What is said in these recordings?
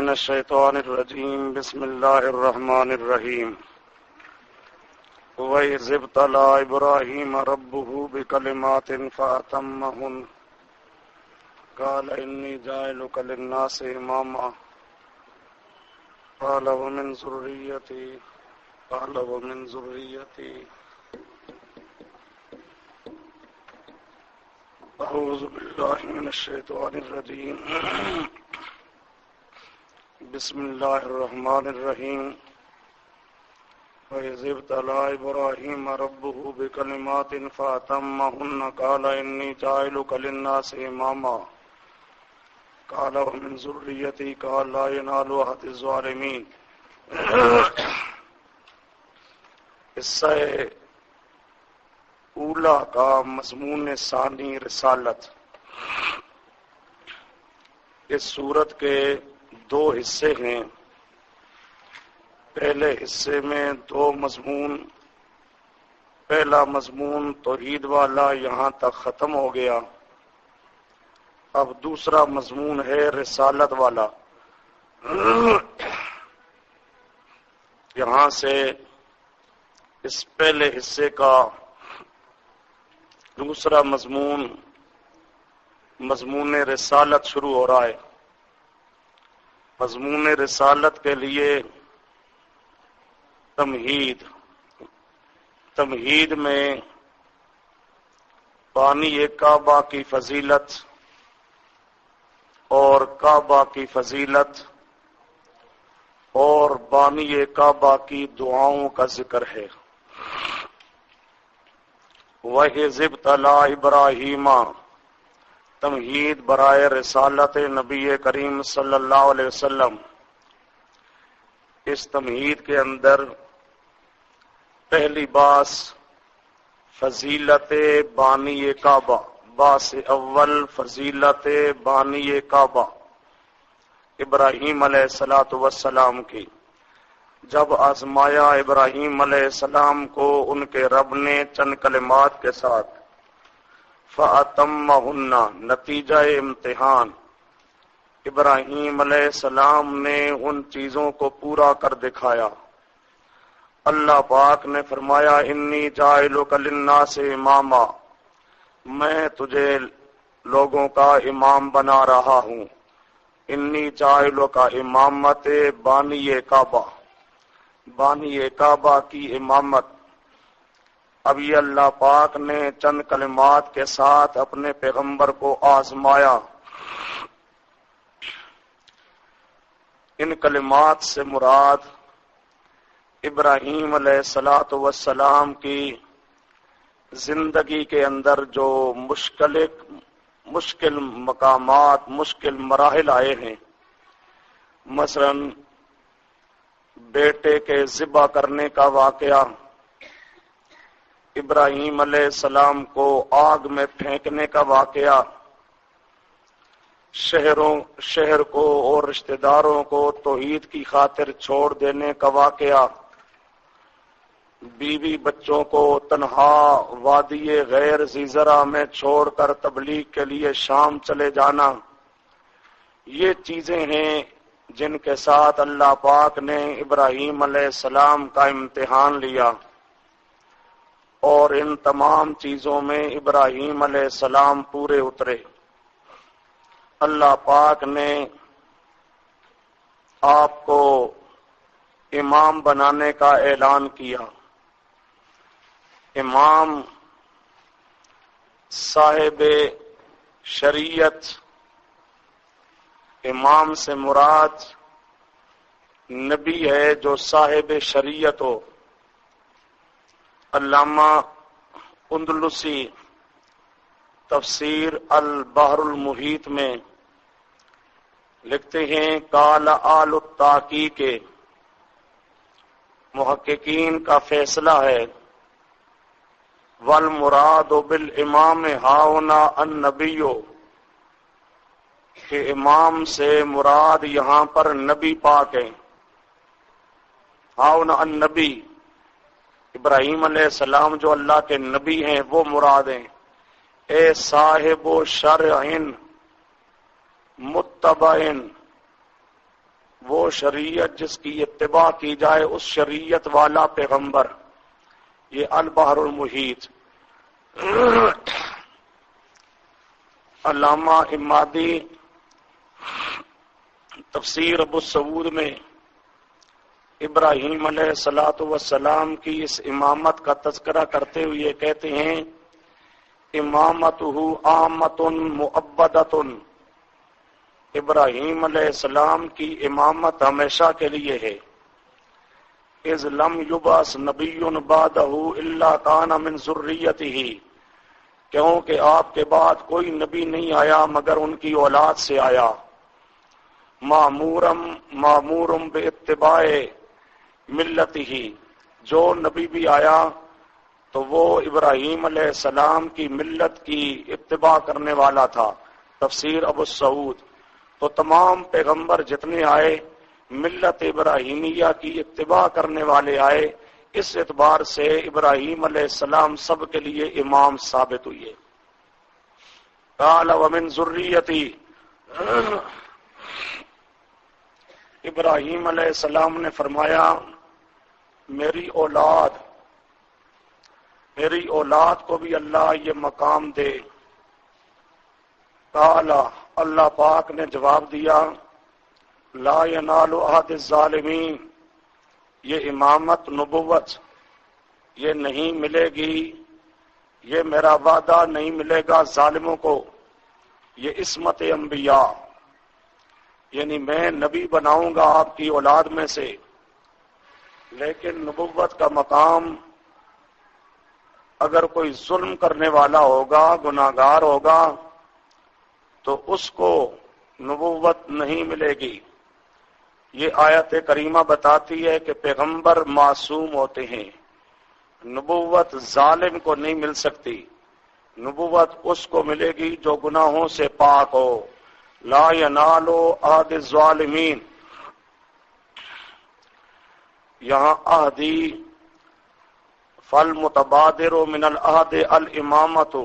من الشیطان الرجیم بسم اللہ الرحمن الرحیم وَإِذِ ابْتَلَىٰ إِبْرَاهِيمَ رَبُّهُ بِكَلِمَاتٍ فَأَتَمَّهُنَّ قَالَ إِنِّي جَاعِلُكَ لِلنَّاسِ إِمَامًا قَالَ وَمِنْ ذُرِّيَّتِي اعوذ باللہ من الشیطان الرجیم بسم اللہ الرحمن الرحیم وَإِذِ ابْتَلَىٰ إِبْرَاهِيمَ رَبُّهُ بِكَلِمَاتٍ فَأَتَمَّهُنَّ قَالَ إِنِّي جَاعِلُكَ لِلنَّاسِ إِمَامًا قَالَ وَمِنْ ذُرِّيَّتِي قَالَ لَا يَنَالُ عَهْدِ الظَّالِمِينَ۔ قصہ اولا کا مضمون ثانی رسالت۔ اس سورت کے دو حصے ہیں۔ پہلے حصے میں دو مضمون، پہلا مضمون توحید والا یہاں تک ختم ہو گیا، اب دوسرا مضمون ہے رسالت والا۔ یہاں سے اس پہلے حصے کا دوسرا مضمون رسالت شروع ہو رہا ہے۔ مضمون رسالت کے لیے تمہید میں بانی کعبہ کی فضیلت اور کعبہ کی فضیلت اور بانی کعبہ کی دعاؤں کا ذکر ہے۔ وَإِذِ ابْتَلَىٰ إِبْرَاهِيمَ، تمہید برائے رسالت نبی کریم صلی اللہ علیہ وسلم۔ اس تمہید کے اندر پہلی باس فضیلت بانی کعبہ، باس اول فضیلت بانی کعبہ ابراہیم علیہ السلام کی۔ جب آزمایا ابراہیم علیہ السلام کو ان کے رب نے چند کلمات کے ساتھ، فَأَتَمَّهُنَّ، نتیجہ امتحان، ابراہیم علیہ السلام نے ان چیزوں کو پورا کر دکھایا۔ اللہ پاک نے فرمایا انی جاعلک للناس اماما، میں تجھے لوگوں کا امام بنا رہا ہوں۔ انی جاعلک امامت بانی کعبہ، بانی کعبہ کی امامت۔ اب یہ اللہ پاک نے چند کلمات کے ساتھ اپنے پیغمبر کو آزمایا۔ ان کلمات سے مراد ابراہیم علیہ السلام کی زندگی کے اندر جو مشکل مقامات، مشکل مراحل آئے ہیں، مثلا بیٹے کے ذبح کرنے کا واقعہ، ابراہیم علیہ السلام کو آگ میں پھینکنے کا واقعہ، شہر کو اور رشتہ داروں کو توحید کی خاطر چھوڑ دینے کا واقعہ، بیوی بچوں کو تنہا وادی غیر ذی زرع میں چھوڑ کر تبلیغ کے لیے شام چلے جانا، یہ چیزیں ہیں جن کے ساتھ اللہ پاک نے ابراہیم علیہ السلام کا امتحان لیا، اور ان تمام چیزوں میں ابراہیم علیہ السلام پورے اترے۔ اللہ پاک نے آپ کو امام بنانے کا اعلان کیا۔ امام صاحب شریعت، امام سے مراد نبی ہے جو صاحب شریعت ہو۔ علامہ اندلسی تفسیر البحر المحیط میں لکھتے ہیں قال آل التحقیق کے محققین کا فیصلہ ہے والمراد بالامام ہاؤنا النبی، کہ امام سے مراد یہاں پر نبی پاک ہیں۔ ہاؤنا النبی، ابراہیم علیہ السلام جو اللہ کے نبی ہیں وہ مراد ہیں۔ اے صاحب شرع متبع، وہ شریعت جس کی اتباع کی جائے اس شریعت والا پیغمبر. یہ البحر المحیط. علامہ امادی تفسیر ابو السعود میں ابراہیم علیہ الصلوۃ والسلام کی اس امامت کا تذکرہ کرتے ہوئے کہتے ہیں امامتہ عامۃ مؤبدۃ. ابراہیم علیہ السلام کی امامت ہمیشہ کے لیے ہے. اذ لم یبعث نبی بعدہ الا کان من ذریتہ، کیونکہ آپ کے بعد کوئی نبی نہیں آیا مگر ان کی اولاد سے آیا. مامورم باتباع ملتہ، جو نبی بھی آیا تو وہ ابراہیم علیہ السلام کی ملت کی اتباع کرنے والا تھا. تفسیر ابو السعود. تو تمام پیغمبر جتنے آئے ملت ابراہیمیہ کی اتباع کرنے والے آئے. اس اعتبار سے ابراہیم علیہ السلام سب کے لیے امام ثابت ہوئے. قال ومن ذریتی، ابراہیم علیہ السلام نے فرمایا میری اولاد کو بھی اللہ یہ مقام دے. قال، اللہ پاک نے جواب دیا لا ینال عہد الظالمین، یہ امامت نبوت یہ نہیں ملے گی، یہ میرا وعدہ نہیں ملے گا ظالموں کو. یہ عصمت انبیاء، یعنی میں نبی بناؤں گا آپ کی اولاد میں سے، لیکن نبوت کا مقام اگر کوئی ظلم کرنے والا ہوگا، گناہگار ہوگا، تو اس کو نبوت نہیں ملے گی. یہ آیت کریمہ بتاتی ہے کہ پیغمبر معصوم ہوتے ہیں، نبوت ظالم کو نہیں مل سکتی. نبوت اس کو ملے گی جو گناہوں سے پاک ہو. لا ینال عہد الظالمین. یہاں عہدی فالمتبادر من العہد الامامۃ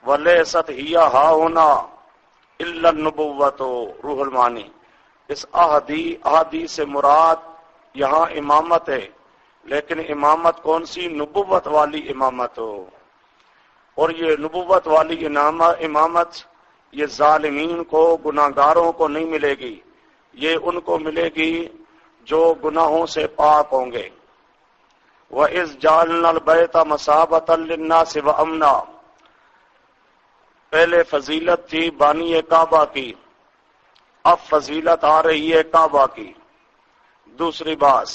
ولیست ہی ہاہنا الا النبوۃ. روح المعانی. اس عہدی سے مراد یہاں امامت ہے، لیکن امامت کون سی؟ نبوت والی امامت ہو. اور یہ نبوت والی امامت یہ ظالمین کو، گناہگاروں کو نہیں ملے گی، یہ ان کو ملے گی جو گناہوں سے پاک ہوں گے. وَإِذْ جَعَلْنَا الْبَيْتَ مَثَابَةً لِلنَّاسِ وَأَمْنًا. پہلے فضیلت تھی بانی کعبہ کی، اب فضیلت آ رہی ہے کعبہ کی. دوسری بات،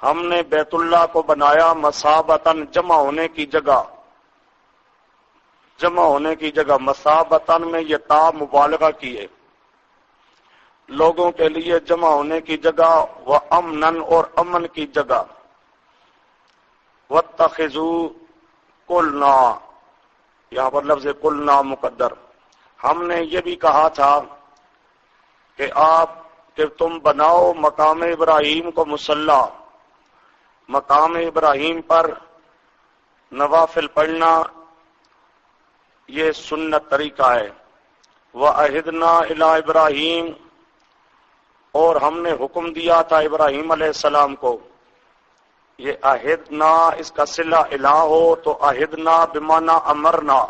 ہم نے بیت اللہ کو بنایا مثابتاً، جمع ہونے کی جگہ. مثابتاً میں یہ تا مبالغہ کی ہے، لوگوں کے لیے جمع ہونے کی جگہ. وَأَمْنًا، اور امن کی جگہ. وَاتَّخِذُوا قُلْنَا، یہاں پر لفظ قلنا مقدر. ہم نے یہ بھی کہا تھا کہ تم بناؤ مقام ابراہیم کو مصلی. مقام ابراہیم پر نوافل پڑھنا یہ سنت طریقہ ہے. وَعَهِدْنَا إِلَىٰ إِبْرَاهِيمَ، اور ہم نے حکم دیا تھا ابراہیم علیہ السلام کو. یہ عہدنا اس کا صلہ الہ ہو تو عہدنا بمعنی امرنا،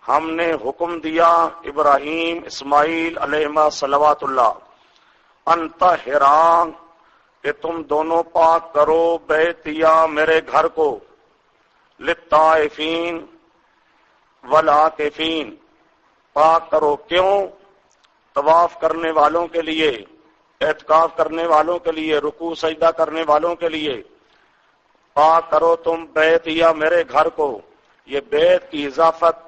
ہم نے حکم دیا ابراہیم اسماعیل علیہ صلوات اللہ ان طہرا، کہ تم دونوں پاک کرو بیتیا میرے گھر کو، للطائفین والعاکفین، پاک کرو. کیوں؟ طواف کرنے والوں کے لیے، اعتکاف کرنے والوں کے لیے، رکوع سجدہ کرنے والوں کے لیے. پاک کرو تم بیتیا میرے گھر کو. یہ بیت کی اضافت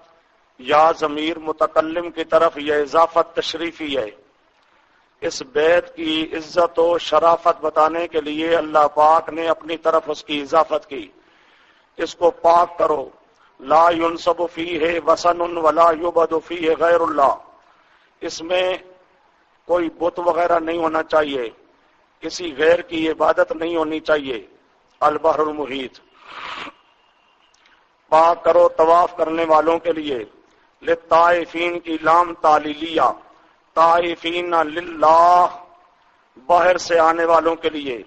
یا ضمیر متکلم کی طرف یہ اضافت تشریفی ہے. اس بیت کی عزت و شرافت بتانے کے لیے اللہ پاک نے اپنی طرف اس کی اضافت کی. اس کو پاک کرو. لا ينصب فیہ وثن ولا یعبد فیہ غیر اللہ، اس میں کوئی بت وغیرہ نہیں ہونا چاہیے، کسی غیر کی عبادت نہیں ہونی چاہیے. البحر المحیط. پاک کرو طواف کرنے والوں کے لیے. للطائفین کی لام تعلیلیہ، طائفین للہ، باہر سے آنے والوں کے لیے،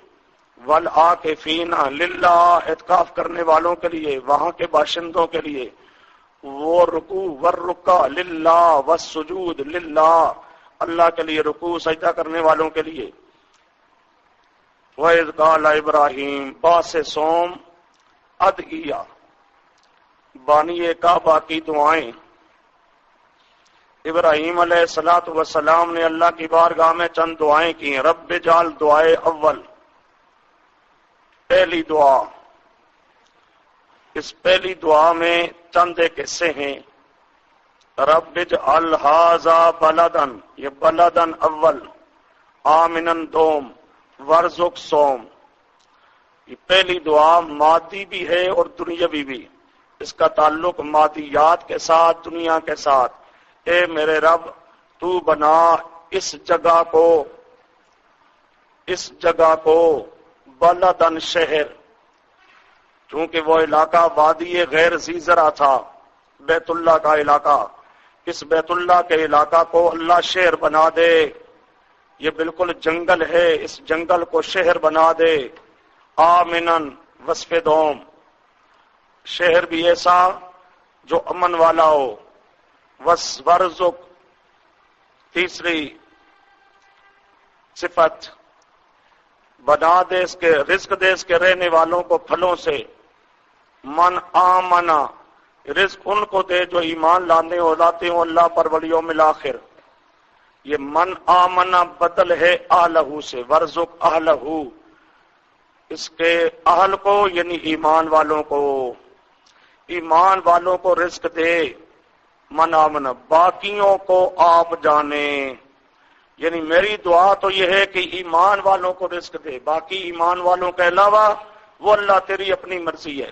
والعاکفین للہ اعتکاف کرنے والوں کے لیے، وہاں کے باشندوں کے لیے، وہ رکوع والرکع للہ والسجود للہ، اللہ کے لیے رکوع سجدہ کرنے والوں کے لیے۔ وَإِذْ قَالَ إِبْرَاهِيمُ باس سوم ادعیہ، بانی کعبہ کی دعائیں۔ ابراہیم علیہ السلام نے اللہ کی بارگاہ میں چند دعائیں کی ہیں۔ رب اجعل دعائے اول، پہلی دعا۔ اس پہلی دعا میں چند ایک حصے ہیں۔ رب اجعل ھذا بلدن، یہ بلدن اول، آمنن دوم، ورزق سوم۔ یہ پہلی دعا مادی بھی ہے اور دنیاوی بھی، اس کا تعلق مادیات کے ساتھ، دنیا کے ساتھ۔ اے میرے رب تو بنا اس جگہ کو بلدن شہر، چونکہ وہ علاقہ وادی غیر ذی زرع تھا، بیت اللہ کا علاقہ، اس بیت اللہ کے علاقہ کو اللہ شہر بنا دے۔ یہ بالکل جنگل ہے، اس جنگل کو شہر بنا دے۔ آمنن وصف دوم، شہر بھی ایسا جو امن والا ہو۔ ورزق تیسری صفت، بنا دے اس کے، رزق دے اس کے رہنے والوں کو پھلوں سے۔ من آمنا، رزق ان کو دے جو ایمان لاتے ہوں اللہ پر والیوم الآخر۔ یہ من آمنا بدل ہے اہلہ سے، ورزق اہلہ، اس کے اہل کو یعنی ایمان والوں کو، ایمان والوں کو رزق دے۔ من آمنا، باقیوں کو آپ جانے، یعنی میری دعا تو یہ ہے کہ ایمان والوں کو رزق دے، باقی ایمان والوں کے علاوہ وہ اللہ تیری اپنی مرضی ہے۔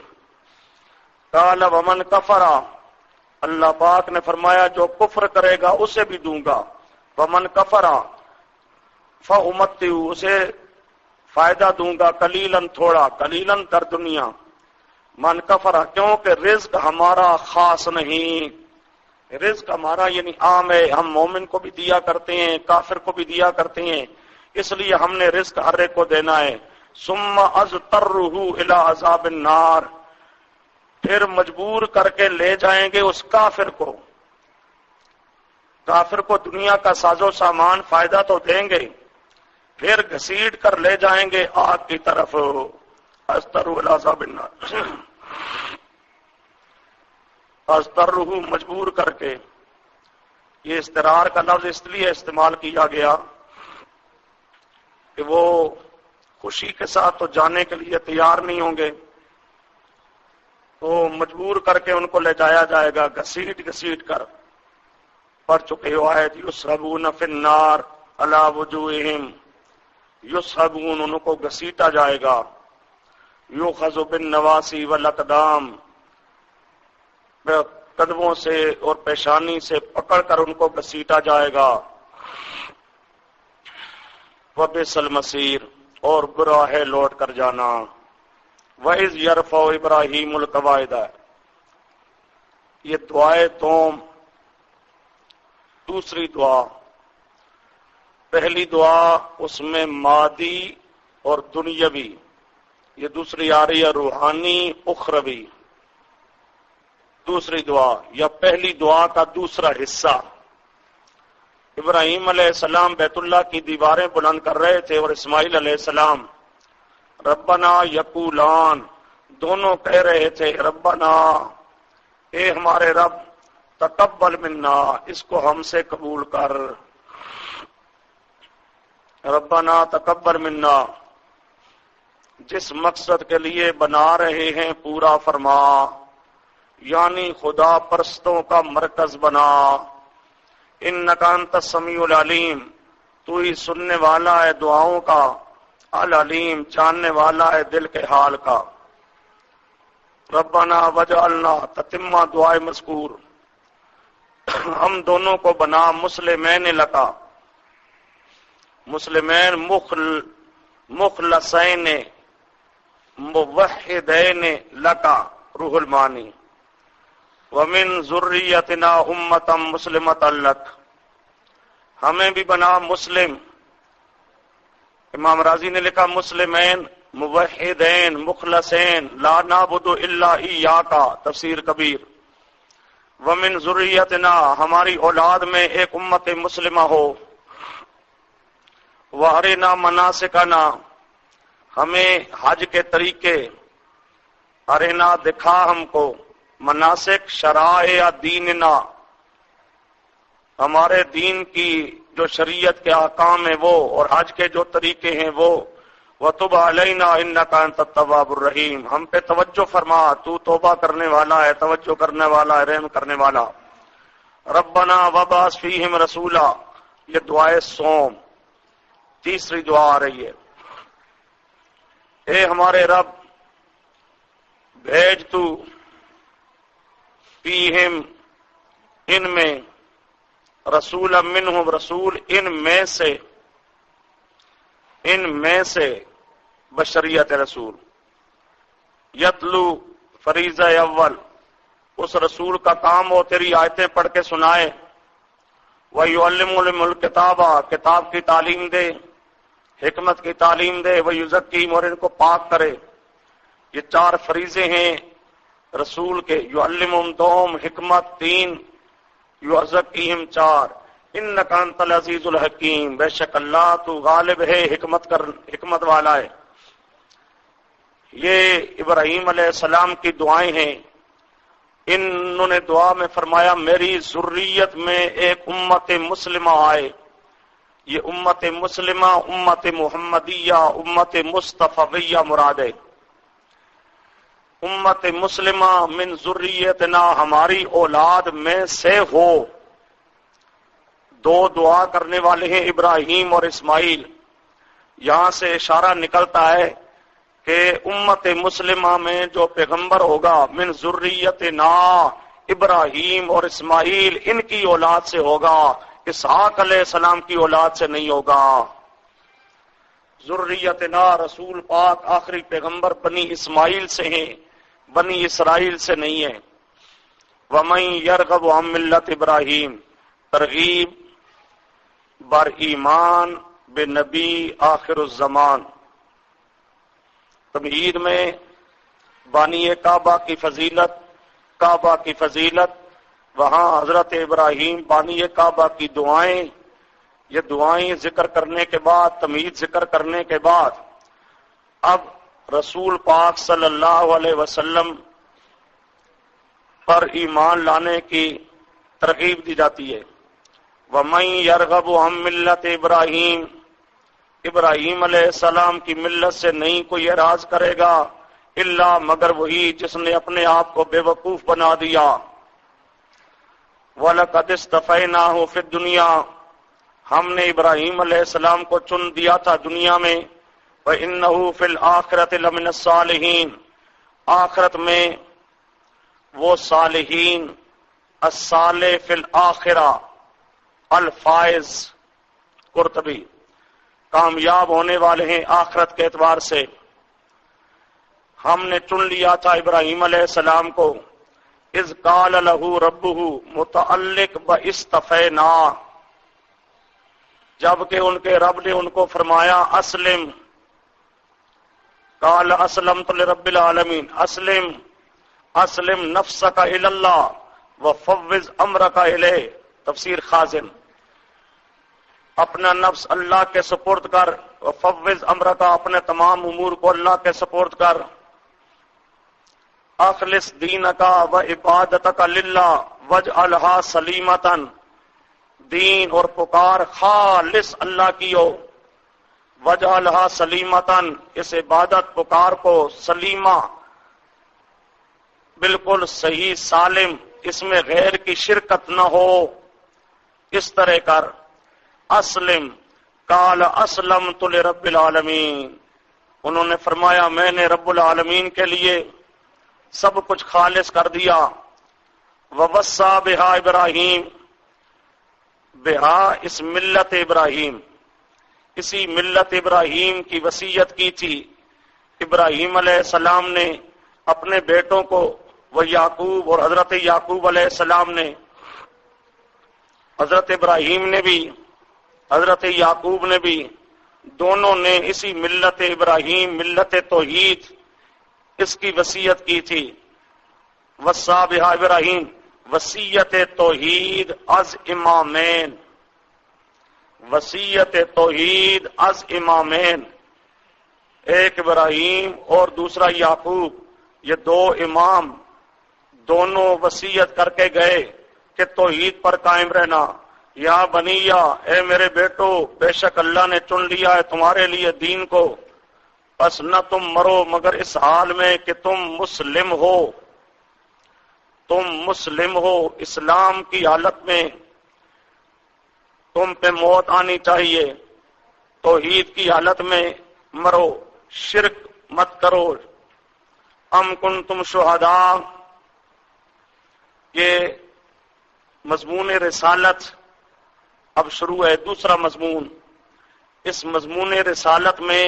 قال ومن کفر، اللہ پاک نے فرمایا جو کفر کرے گا اسے بھی دوں گا۔ ومن کفر فأمتعہ، اسے فائدہ دوں گا، قلیلاً تھوڑا، قلیلاً در دنیا۔ من کفر، کیونکہ رزق ہمارا خاص نہیں، رزق ہمارا یعنی عام ہے، ہم مومن کو بھی دیا کرتے ہیں، کافر کو بھی دیا کرتے ہیں، اس لیے ہم نے رزق ہر ایک کو دینا ہے۔ ثم اضطرہ الی عذاب النار، پھر مجبور کر کے لے جائیں گے اس کافر کو دنیا کا ساز و سامان فائدہ تو دیں گے، پھر گھسیٹ کر لے جائیں گے آگ کی طرف۔ اضطرہ الی عذاب النار، اضطرہ مجبور کر کے، یہ اضطرار کا لفظ اس لیے استعمال کیا گیا کہ وہ خوشی کے ساتھ تو جانے کے لیے تیار نہیں ہوں گے، تو مجبور کر کے ان کو لے جایا جائے گا، گھسیٹ کر۔ پڑھ چکے ہو آیت، یسحبون فی النار علی وجوہہم، یسحبون، ان کو گھسیٹا جائے گا، یؤخذ بالنواصی والاقدام، قدموں سے اور پیشانی سے پکڑ کر ان کو گھسیٹا جائے گا۔ وبئس المصیر، اور برا ہے لوٹ کر جانا۔ وَإِذْ يَرْفَعُ إِبْرَاهِيمُ الْقَوَاعِدَ، یہ دعائے دوم، دوسری دعا۔ پہلی دعا اس میں مادی اور دنیاوی، یہ دوسری آ رہی ہے روحانی اخروی۔ دوسری دعا یا پہلی دعا کا دوسرا حصہ، ابراہیم علیہ السلام بیت اللہ کی دیواریں بلند کر رہے تھے اور اسماعیل علیہ السلام ربنا یقولان، دونوں کہہ رہے تھے ربنا، اے ہمارے رب، تقبل منا، اس کو ہم سے قبول کر۔ ربنا تقبل منا، جس مقصد کے لیے بنا رہے ہیں پورا فرما، یعنی خدا پرستوں کا مرکز بنا۔ انک انت السمیع العلیم، تو ہی سننے والا ہے دعاؤں کا، العلیم، جاننے والا ہے دل کے حال کا۔ ربنا وجعلنا، تتمہ دعائے مذکور، ہم دونوں کو بنا مسلمین لکا، مسلمین مخلصین موحدین لکا، روح المانی۔ ومن ذریتنا امتا مسلمتا لک، ہمیں بھی بنا مسلم، امام رازی نے لکھا مسلمین موحدین مخلصین لا نعبد الا ایاک، تفسیر کبیر۔ ومن ذریتنا، ہماری اولاد میں ایک امت مسلمہ ہو۔ وارنا مناسکنا، ہمیں حج کے طریقے، ارنا دکھا ہم کو، مناسک شرائع دیننا، ہمارے دین کی جو شریعت کے احکام ہیں وہ، اور حج کے جو طریقے ہیں وہ۔ وتب علینا انک انت التواب الرحیم، ہم پہ توجہ فرما، تو توبہ کرنے والا ہے، توجہ کرنے والا ہے، رحم کرنے والا۔ ربنا وبعث فیہم رسولا، یہ دعائے صوم، تیسری دعا آ رہی ہے۔ اے ہمارے رب، بھیج تو فیہم، ان میں، رسول منہم، رسول ان میں سے بشریت رسول، یتلو فریضہ اول، اس رسول کا کام ہو تیری آیتیں پڑھ کے سنائے، وَيُعَلِّمُهُمُ الْكِتَابَ، کتاب کی تعلیم دے، حکمت کی تعلیم دے، وَيُزَكِّيهِمْ، اور ان کو پاک کرے۔ یہ چار فریضے ہیں رسول کے، يُعَلِّمُهُمْ دوم، حکمت تین، يُزَكِّيهِمْ چار۔ انک انت العزیز الحکیم، بے شک اللہ تو غالب ہے، حکمت والا ہے۔ یہ ابراہیم علیہ السلام کی دعائیں ہیں۔ انہوں نے دعا میں فرمایا میری ذریت میں ایک امت مسلمہ آئے۔ یہ امت مسلمہ، امت محمدیہ، امت مصطفیہ مراد ہے۔ امت مسلمہ من ذریتنا، ہماری اولاد میں سے ہو۔ دو دعا کرنے والے ہیں ابراہیم اور اسماعیل۔ یہاں سے اشارہ نکلتا ہے کہ امت مسلمہ میں جو پیغمبر ہوگا من ذریتنا، ابراہیم اور اسماعیل ان کی اولاد سے ہوگا، اسحاق علیہ السلام کی اولاد سے نہیں ہوگا۔ ذریتنا، رسول پاک آخری پیغمبر بنی اسماعیل سے ہیں، بنی اسرائیل سے نہیں ہے۔ وَمَن يَرْغَبُ عَن مِّلَّةِ ابراہیم، ترغیب بر ایمان بے نبی آخر الزمان۔ تمہید میں بانی کعبہ کی فضیلت، وہاں حضرت ابراہیم بانی کعبہ کی دعائیں، یہ دعائیں ذکر کرنے کے بعد، تمہید ذکر کرنے کے بعد، اب رسول پاک صلی اللہ علیہ وسلم پر ایمان لانے کی ترغیب دی جاتی ہے۔ وَمَن يَرْغَبُ عَن مِّلَّةِ ابراہیم، ابراہیم علیہ السلام کی ملت سے نہیں کوئی اعراض کرے گا، الا مگر وہی جس نے اپنے آپ کو بے وقوف بنا دیا۔ وَلَقَدِ اصْطَفَيْنَاهُ فِي الدُّنْيَا، ہم نے ابراہیم علیہ السلام کو چن دیا تھا دنیا میں، وَإِنَّهُ فِي الْآخِرَةِ لَمِنَ الصَّالِحِينَ، آخرت میں وہ صالحین، الصالح فی الآخرہ، الفائز، قرطبی، کامیاب ہونے والے ہیں آخرت کے اعتبار سے۔ ہم نے چن لیا تھا ابراہیم علیہ السلام کو، اذ قال له ربه، متعلق باصطفینا، جبکہ ان کے رب نے ان کو فرمایا اسلم، قال اسلمت لرب العالمین، اسلم نفسک الی اللہ وفوض امرک الیہ، تفسیر خازن، اپنا نفس اللہ کے سپرد کر، وفوض امرک، اپنے تمام امور کو اللہ کے سپرد کر، اخلص دینک و عبادتک للہ واجعلھا سلیمۃ، دین اور پکار خالص اللہ کی ہو، واجعلھا سلیمۃ، اس عبادت پکار کو سلیمہ، بالکل صحیح سالم، اس میں غیر کی شرکت نہ ہو، اس طرح کر۔ اسلم، قال اسلمت لرب العالمین، انہوں نے فرمایا میں نے رب العالمین کے لیے سب کچھ خالص کر دیا۔ ووصى بها ابراہیم، بہا اس ملت ابراہیم، اسی ملت ابراہیم کی وصیت کی تھی ابراہیم علیہ السلام نے اپنے بیٹوں کو، وہ یعقوب اور حضرت یعقوب علیہ السلام نے، حضرت ابراہیم نے بھی، حضرت یعقوب نے بھی، دونوں نے اسی ملت ابراہیم، ملت توحید، اس کی وصیت کی تھی. وصا بہا ابراہیم، وصیت توحید از امامین، وصیت توحید از امامین. ایک ابراہیم اور دوسرا یعقوب، یہ دو امام دونوں وصیت کر کے گئے کہ توحید پر قائم رہنا. یا بنیا، اے میرے بیٹو، بے شک اللہ نے چن لیا ہے تمہارے لیے دین کو، بس نہ تم مرو مگر اس حال میں کہ تم مسلم ہو. تم مسلم ہو، اسلام کی حالت میں تم پہ موت آنی چاہیے. توحید کی حالت میں مرو، شرک مت کرو. ام کنتم شہداء، یہ مضمون رسالت اب شروع ہے، دوسرا مضمون. اس مضمون رسالت میں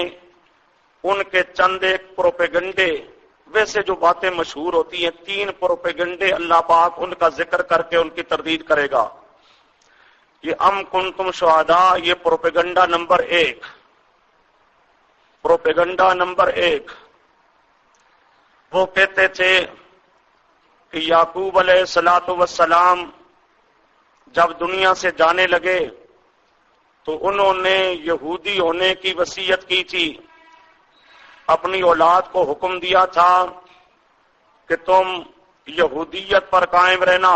ان کے چند ایک پروپیگنڈے، ویسے جو باتیں مشہور ہوتی ہیں، 3 پروپیگنڈے اللہ پاک ان کا ذکر کر کے ان کی تردید کرے گا. یہ ام کنتم شہداء، یہ پروپیگنڈا نمبر 1. پروپیگنڈا نمبر 1، وہ کہتے تھے کہ یعقوب علیہ السلام جب دنیا سے جانے لگے تو انہوں نے یہودی ہونے کی وصیت کی تھی. اپنی اولاد کو حکم دیا تھا کہ تم یہودیت پر قائم رہنا،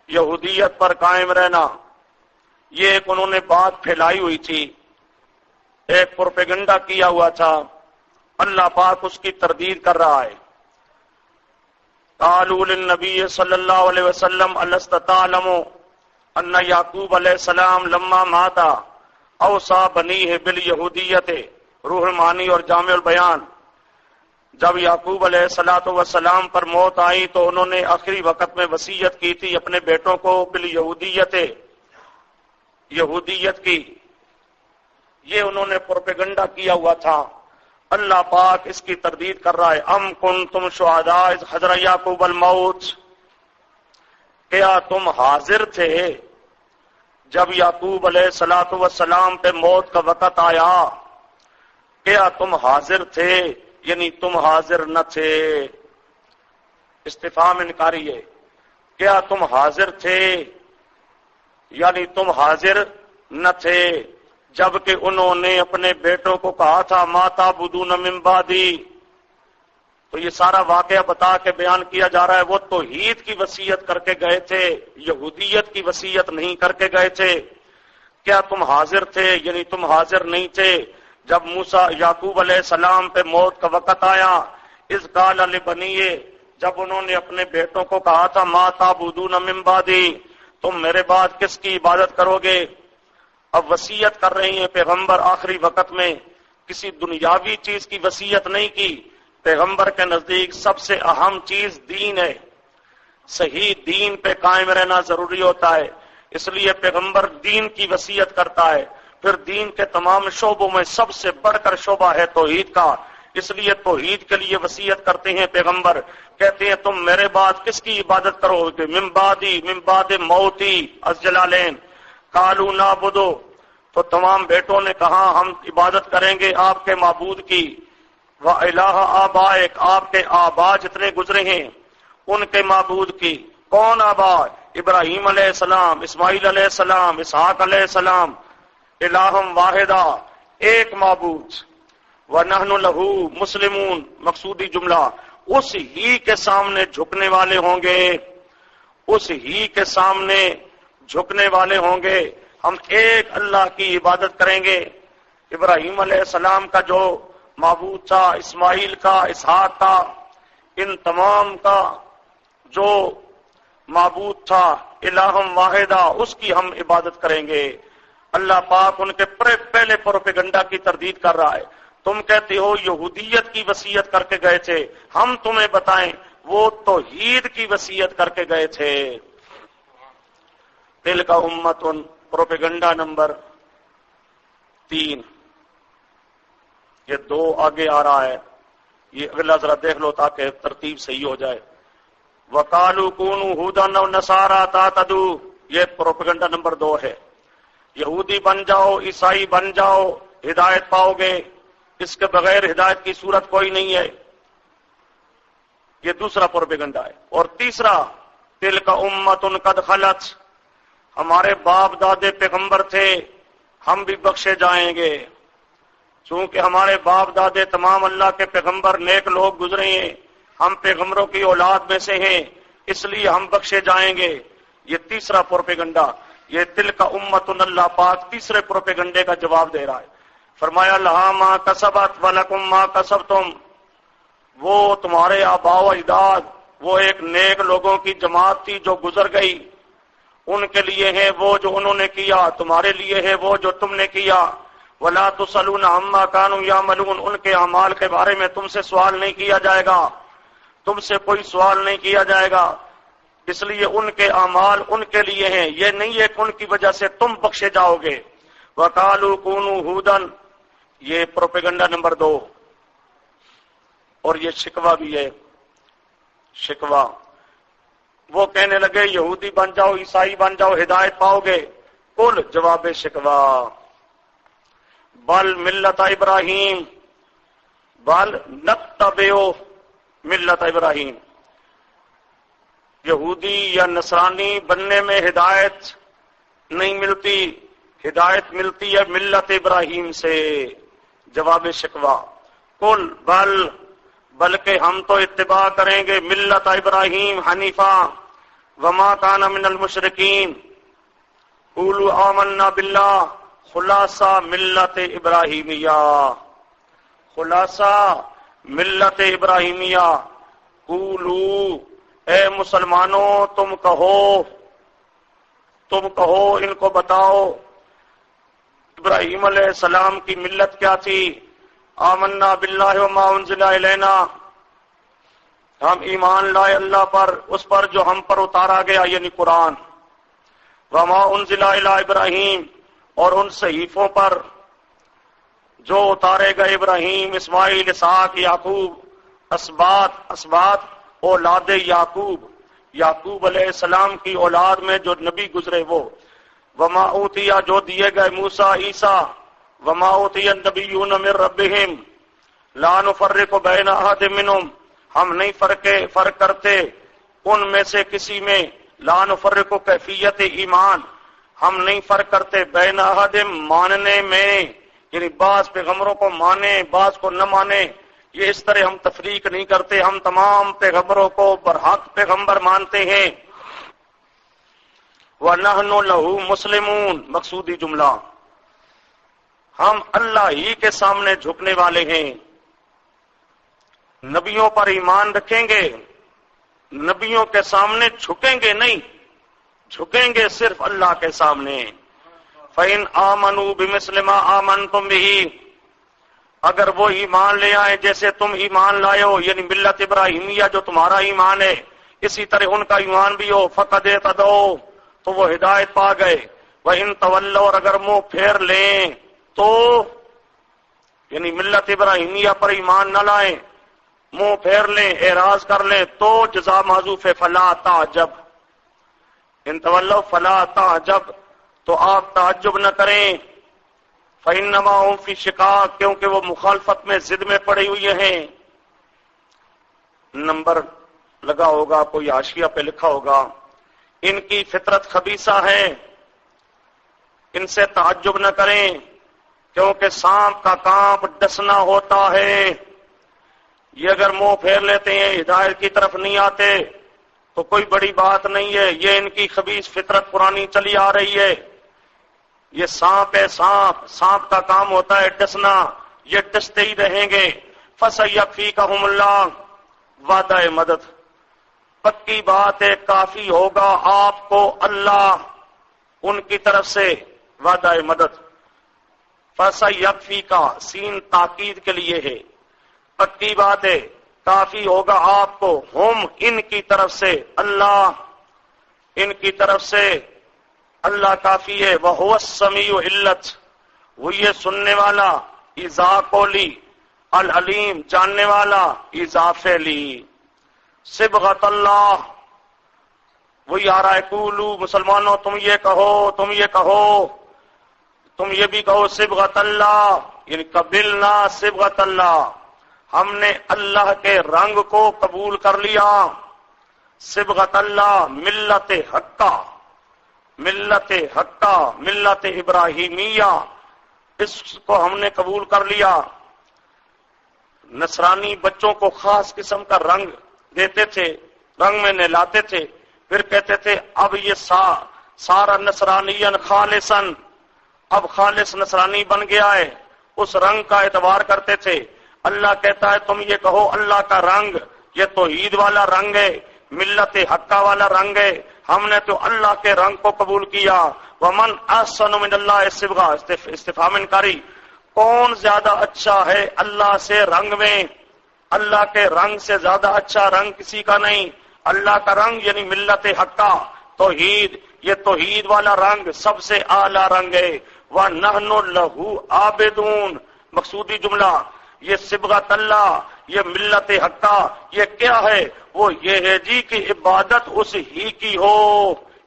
یہودیت پر قائم رہنا. یہ ایک انہوں نے بات پھیلائی ہوئی تھی، ایک پروپیگنڈا کیا ہوا تھا. اللہ پاک اس کی تردید کر رہا ہے. قالوا للنبی صلی اللہ علیہ وسلم الست تعلم ان یعقوب علیہ السلام لما مات اوصى بنیہ بالیہودیۃ، روح المعانی اور جامع البیان. جب یعقوب علیہ السلام پر موت آئی تو انہوں نے آخری وقت میں وصیت کی تھی اپنے بیٹوں کو بالیہودیۃ، یہودیت کی. یہ انہوں نے پروپیگنڈا کیا ہوا تھا. اللہ پاک اس کی تردید کر رہا ہے. ام کنتم شہداء اذ حضر یعقوب الموت، کیا تم حاضر تھے جب یعقوب علیہ السلام پہ موت کا وقت آیا؟ کیا تم حاضر تھے، یعنی تم حاضر نہ تھے. استفہام انکاری ہے. کیا تم حاضر تھے، یعنی تم حاضر نہ تھے جبکہ انہوں نے اپنے بیٹوں کو کہا تھا ما تعبدون من بعدی. تو یہ سارا واقعہ بتا کے بیان کیا جا رہا ہے. وہ توحید کی وصیت کر کے گئے تھے، یہودیت کی وصیت نہیں کر کے گئے تھے. کیا تم حاضر تھے، یعنی تم حاضر نہیں تھے جب موسیٰ یعقوب علیہ السلام پہ موت کا وقت آیا. اذ قال لبنیہ، جب انہوں نے اپنے بیٹوں کو کہا تھا ما تعبدون من بعدی، تم میرے بعد کس کی عبادت کرو گے. اب وصیت کر رہی ہیں پیغمبر آخری وقت میں، کسی دنیاوی چیز کی وصیت نہیں کی. پیغمبر کے نزدیک سب سے اہم چیز دین ہے. صحیح دین پہ قائم رہنا ضروری ہوتا ہے، اس لیے پیغمبر دین کی وصیت کرتا ہے. پھر دین کے تمام شعبوں میں سب سے بڑھ کر شعبہ ہے توحید کا، اس لیے توحید کے لیے وصیت کرتے ہیں پیغمبر. کہتے ہیں تم میرے بعد کس کی عبادت کرو گے، من بعدی، من بعد موتی، از جلالین. قالوا نعبدو، تو تمام بیٹوں نے کہا ہم عبادت کریں گے آپ کے معبود کی. وَإِلَٰهَ آبائک، آپ کے آبا جتنے گزرے ہیں ان کے معبود کی. کون آبا؟ ابراہیم علیہ السلام، اسماعیل علیہ السلام، اسحاق علیہ السلام. الہم واحدہ، ایک معبود. وَنَحْنُ لَهُ مُسْلِمُونَ، مقصودی جملہ. اس ہی کے سامنے جھکنے والے ہوں گے، اس ہی کے سامنے جھکنے والے ہوں گے. ہم ایک اللہ کی عبادت کریں گے. ابراہیم علیہ السلام کا جو معبود تھا، اسماعیل کا، اسحاق کا، ان تمام کا جو معبود تھا الہم واحدہ، اس کی ہم عبادت کریں گے. اللہ پاک ان کے پہلے پروپیگنڈا کی تردید کر رہا ہے. تم کہتے ہو یہودیت کی وصیت کر کے گئے تھے، ہم تمہیں بتائیں وہ توحید کی وصیت کر کے گئے تھے. تلک امت، پروپیگنڈا نمبر 3. یہ 2 آگے آ رہا ہے، یہ اگلا ذرا دیکھ لو تاکہ ترتیب صحیح ہو جائے. وَقَالُوا كُونُوا هُودًا أَوْ نَصَارَىٰ تَهْتَدُوا، یہ پروپیگنڈا نمبر 2 ہے. یہودی بن جاؤ، عیسائی بن جاؤ، ہدایت پاؤ گے، اس کے بغیر ہدایت کی صورت کوئی نہیں ہے۔ یہ دوسرا پروپیگنڈا ہے۔ اور تیسرا، تلک امۃ قد خلت، ہمارے باپ دادے پیغمبر تھے، ہم بھی بخشے جائیں گے۔ چونکہ ہمارے باپ دادے تمام اللہ کے پیغمبر نیک لوگ گزرے ہیں، ہم پیغمبروں کی اولاد میں سے ہیں، اس لیے ہم بخشے جائیں گے۔ یہ تیسرا پروپیگنڈا، یہ تلک امۃ، اللہ پاک تیسرے پروپیگنڈے کا جواب دے رہا ہے۔ فرمایا لہا ما کسبت ولکم ما کسبتم، وہ تمہارے آباء و اجداد، وہ ایک نیک لوگوں کی جماعت تھی جو گزر گئی، ان کے لیے ہے وہ جو انہوں نے کیا، تمہارے لیے ہے وہ جو تم نے کیا۔ ولا تسألون عما كانوا يعملون، ان کے اعمال کے بارے میں تم سے سوال نہیں کیا جائے گا، تم سے کوئی سوال نہیں کیا جائے گا، اس لیے ان کے اعمال ان کے لیے ہیں، یہ نہیں ہے کہ ان کی وجہ سے تم بخشے جاؤ گے۔ وقالوا كونوا هودا، یہ پروپیگنڈا نمبر 2، اور یہ شکوہ بھی ہے، شکوہ۔ وہ کہنے لگے یہودی بن جاؤ، عیسائی بن جاؤ، ہدایت پاؤ گے۔ قل، جواب شکوہ، بل ملت ابراہیم، بل نتبع ملت ابراہیم، یہودی یا نصرانی بننے میں ہدایت نہیں ملتی، ہدایت ملتی ہے ملت ابراہیم سے۔ جواب شکوہ، قل بل، بلکہ ہم تو اتباع کریں گے ملت ابراہیم حنیفہ وما کان من المشرکین۔ قولوا آمنا باللہ، خلاصہ ملت ابراہیمیہ، خلاصہ ملت ابراہیمیہ۔ قولوا، اے مسلمانوں تم کہو ان کو بتاؤ ابراہیم علیہ السلام کی ملت کیا تھی۔ آمنا باللہ وما انزل الینا، ہم ایمان لائے اللہ پر، اس پر جو ہم پر اتارا گیا یعنی قرآن۔ وما انزل الی ابراہیم، اور ان صحیفوں پر جو اتارے گئے ابراہیم، اسماعیل، اسحاق، یعقوب، اسباط اولاد یعقوب علیہ السلام کی اولاد میں جو نبی گزرے وہ۔ وما اوتیا، جو دیے گئے موسیٰ، عیسیٰ، وما اوتی النبیون من ربہم لا نفرق بین احد منہم، ہم نہیں فرق کرتے ان میں سے کسی میں، لا نفرق کیفیت ایمان، ہم نہیں فرق کرتے، بین احد ماننے میں، یعنی بعض پیغمبروں کو مانے بعض کو نہ مانے، یہ اس طرح ہم تفریق نہیں کرتے، ہم تمام پیغمبروں کو برحق پیغمبر مانتے ہیں۔ وَنَحْنُ لَهُ مُسْلِمُونَ، مقصودی جملہ، ہم اللہ ہی کے سامنے جھکنے والے ہیں، نبیوں پر ایمان رکھیں گے، نبیوں کے سامنے جھکیں گے نہیں، جھکیں گے صرف اللہ کے سامنے۔ فَإِنْ آمَنُوا بِمِثْلِ مَا آمَنْتُمْ بِهِ، اگر وہ ایمان لے آئے جیسے تم ایمان لائے ہو، یعنی ملت ابراہیمیہ جو تمہارا ایمان ہے اسی طرح ان کا ایمان بھی ہو، فَقَدْ اهْتَدَوْا، تو وہ ہدایت پا گئے۔ وَإِنْ تَوَلَّوْا، اور اگر منہ پھیر لیں تو، یعنی ملت ابراہیمیہ پر ایمان نہ لائیں، منہ پھیر لیں، اعراض کر لیں، تو جزا محذوف ہے، فلا تعجب، ان تولوا فلا تعجب، تو آپ تعجب نہ کریں، فإنما هم فی شقاق، کیونکہ وہ مخالفت میں ضد میں پڑی ہوئی ہیں۔ نمبر لگا ہوگا، کوئی حاشیہ پہ لکھا ہوگا، ان کی فطرت خبیثہ ہے، ان سے تعجب نہ کریں، کیونکہ سانپ کا کانپ ڈسنا ہوتا ہے، یہ اگر منہ پھیر لیتے ہیں ہدایت کی طرف نہیں آتے تو کوئی بڑی بات نہیں ہے، یہ ان کی خبیث فطرت پرانی چلی آ رہی ہے، یہ سانپ ہے، سانپ کا کام ہوتا ہے ڈسنا، یہ ڈستے ہی رہیں گے۔ فَسَيَكْفِيكَهُمُ اللَّهُ، وعدہ مدد، پکی بات ہے کافی ہوگا آپ کو اللہ ان کی طرف سے وعدہ مدد۔ فَسَيَكْفِيكَ، سین تاکید کے لیے ہے، پکی بات ہے کافی ہوگا آپ کو، ہم ان کی طرف سے، اللہ ان کی طرف سے، اللہ کافی ہے۔ وَهُوَ السَّمِيعُ علت، وہ یہ سننے والا، اذا قولی، العلیم، جاننے والا، اذا فعلی، صبغت اللہ، وہی آ رہا ہے، قولوا، مسلمانوں تم یہ کہو تم یہ بھی کہو صبغت اللہ، یعنی قبلنا صبغت اللہ، ہم نے اللہ کے رنگ کو قبول کر لیا۔ صبغت اللہ ملت حقہ، ملت حقہ، ملت ابراہیمیہ، اس کو ہم نے قبول کر لیا۔ نصرانی بچوں کو خاص قسم کا رنگ دیتے تھے، رنگ میں نہلاتے تھے، پھر کہتے تھے اب یہ سارا نصرانین خالصن، اب خالص نصرانی بن گیا ہے، اس رنگ کا اعتبار کرتے تھے۔ اللہ کہتا ہے تم یہ کہو اللہ کا رنگ یہ توحید والا رنگ ہے، ملت حقہ والا رنگ ہے، ہم نے تو اللہ کے رنگ کو قبول کیا۔ ومن احسن من اللہ صبغہ، استفہام انکاری، کون زیادہ اچھا ہے اللہ سے رنگ میں؟ اللہ کے رنگ سے زیادہ اچھا رنگ کسی کا نہیں۔ اللہ کا رنگ یعنی ملت حقہ، توحید، یہ توحید والا رنگ سب سے اعلیٰ رنگ ہے۔ وَنَحْنُ لَهُ عَابِدُونَ، مقصودی جملہ، یہ صبغت اللہ، یہ ملت حقہ، یہ کیا ہے؟ وہ یہ ہے جی کہ عبادت اس ہی کی ہو،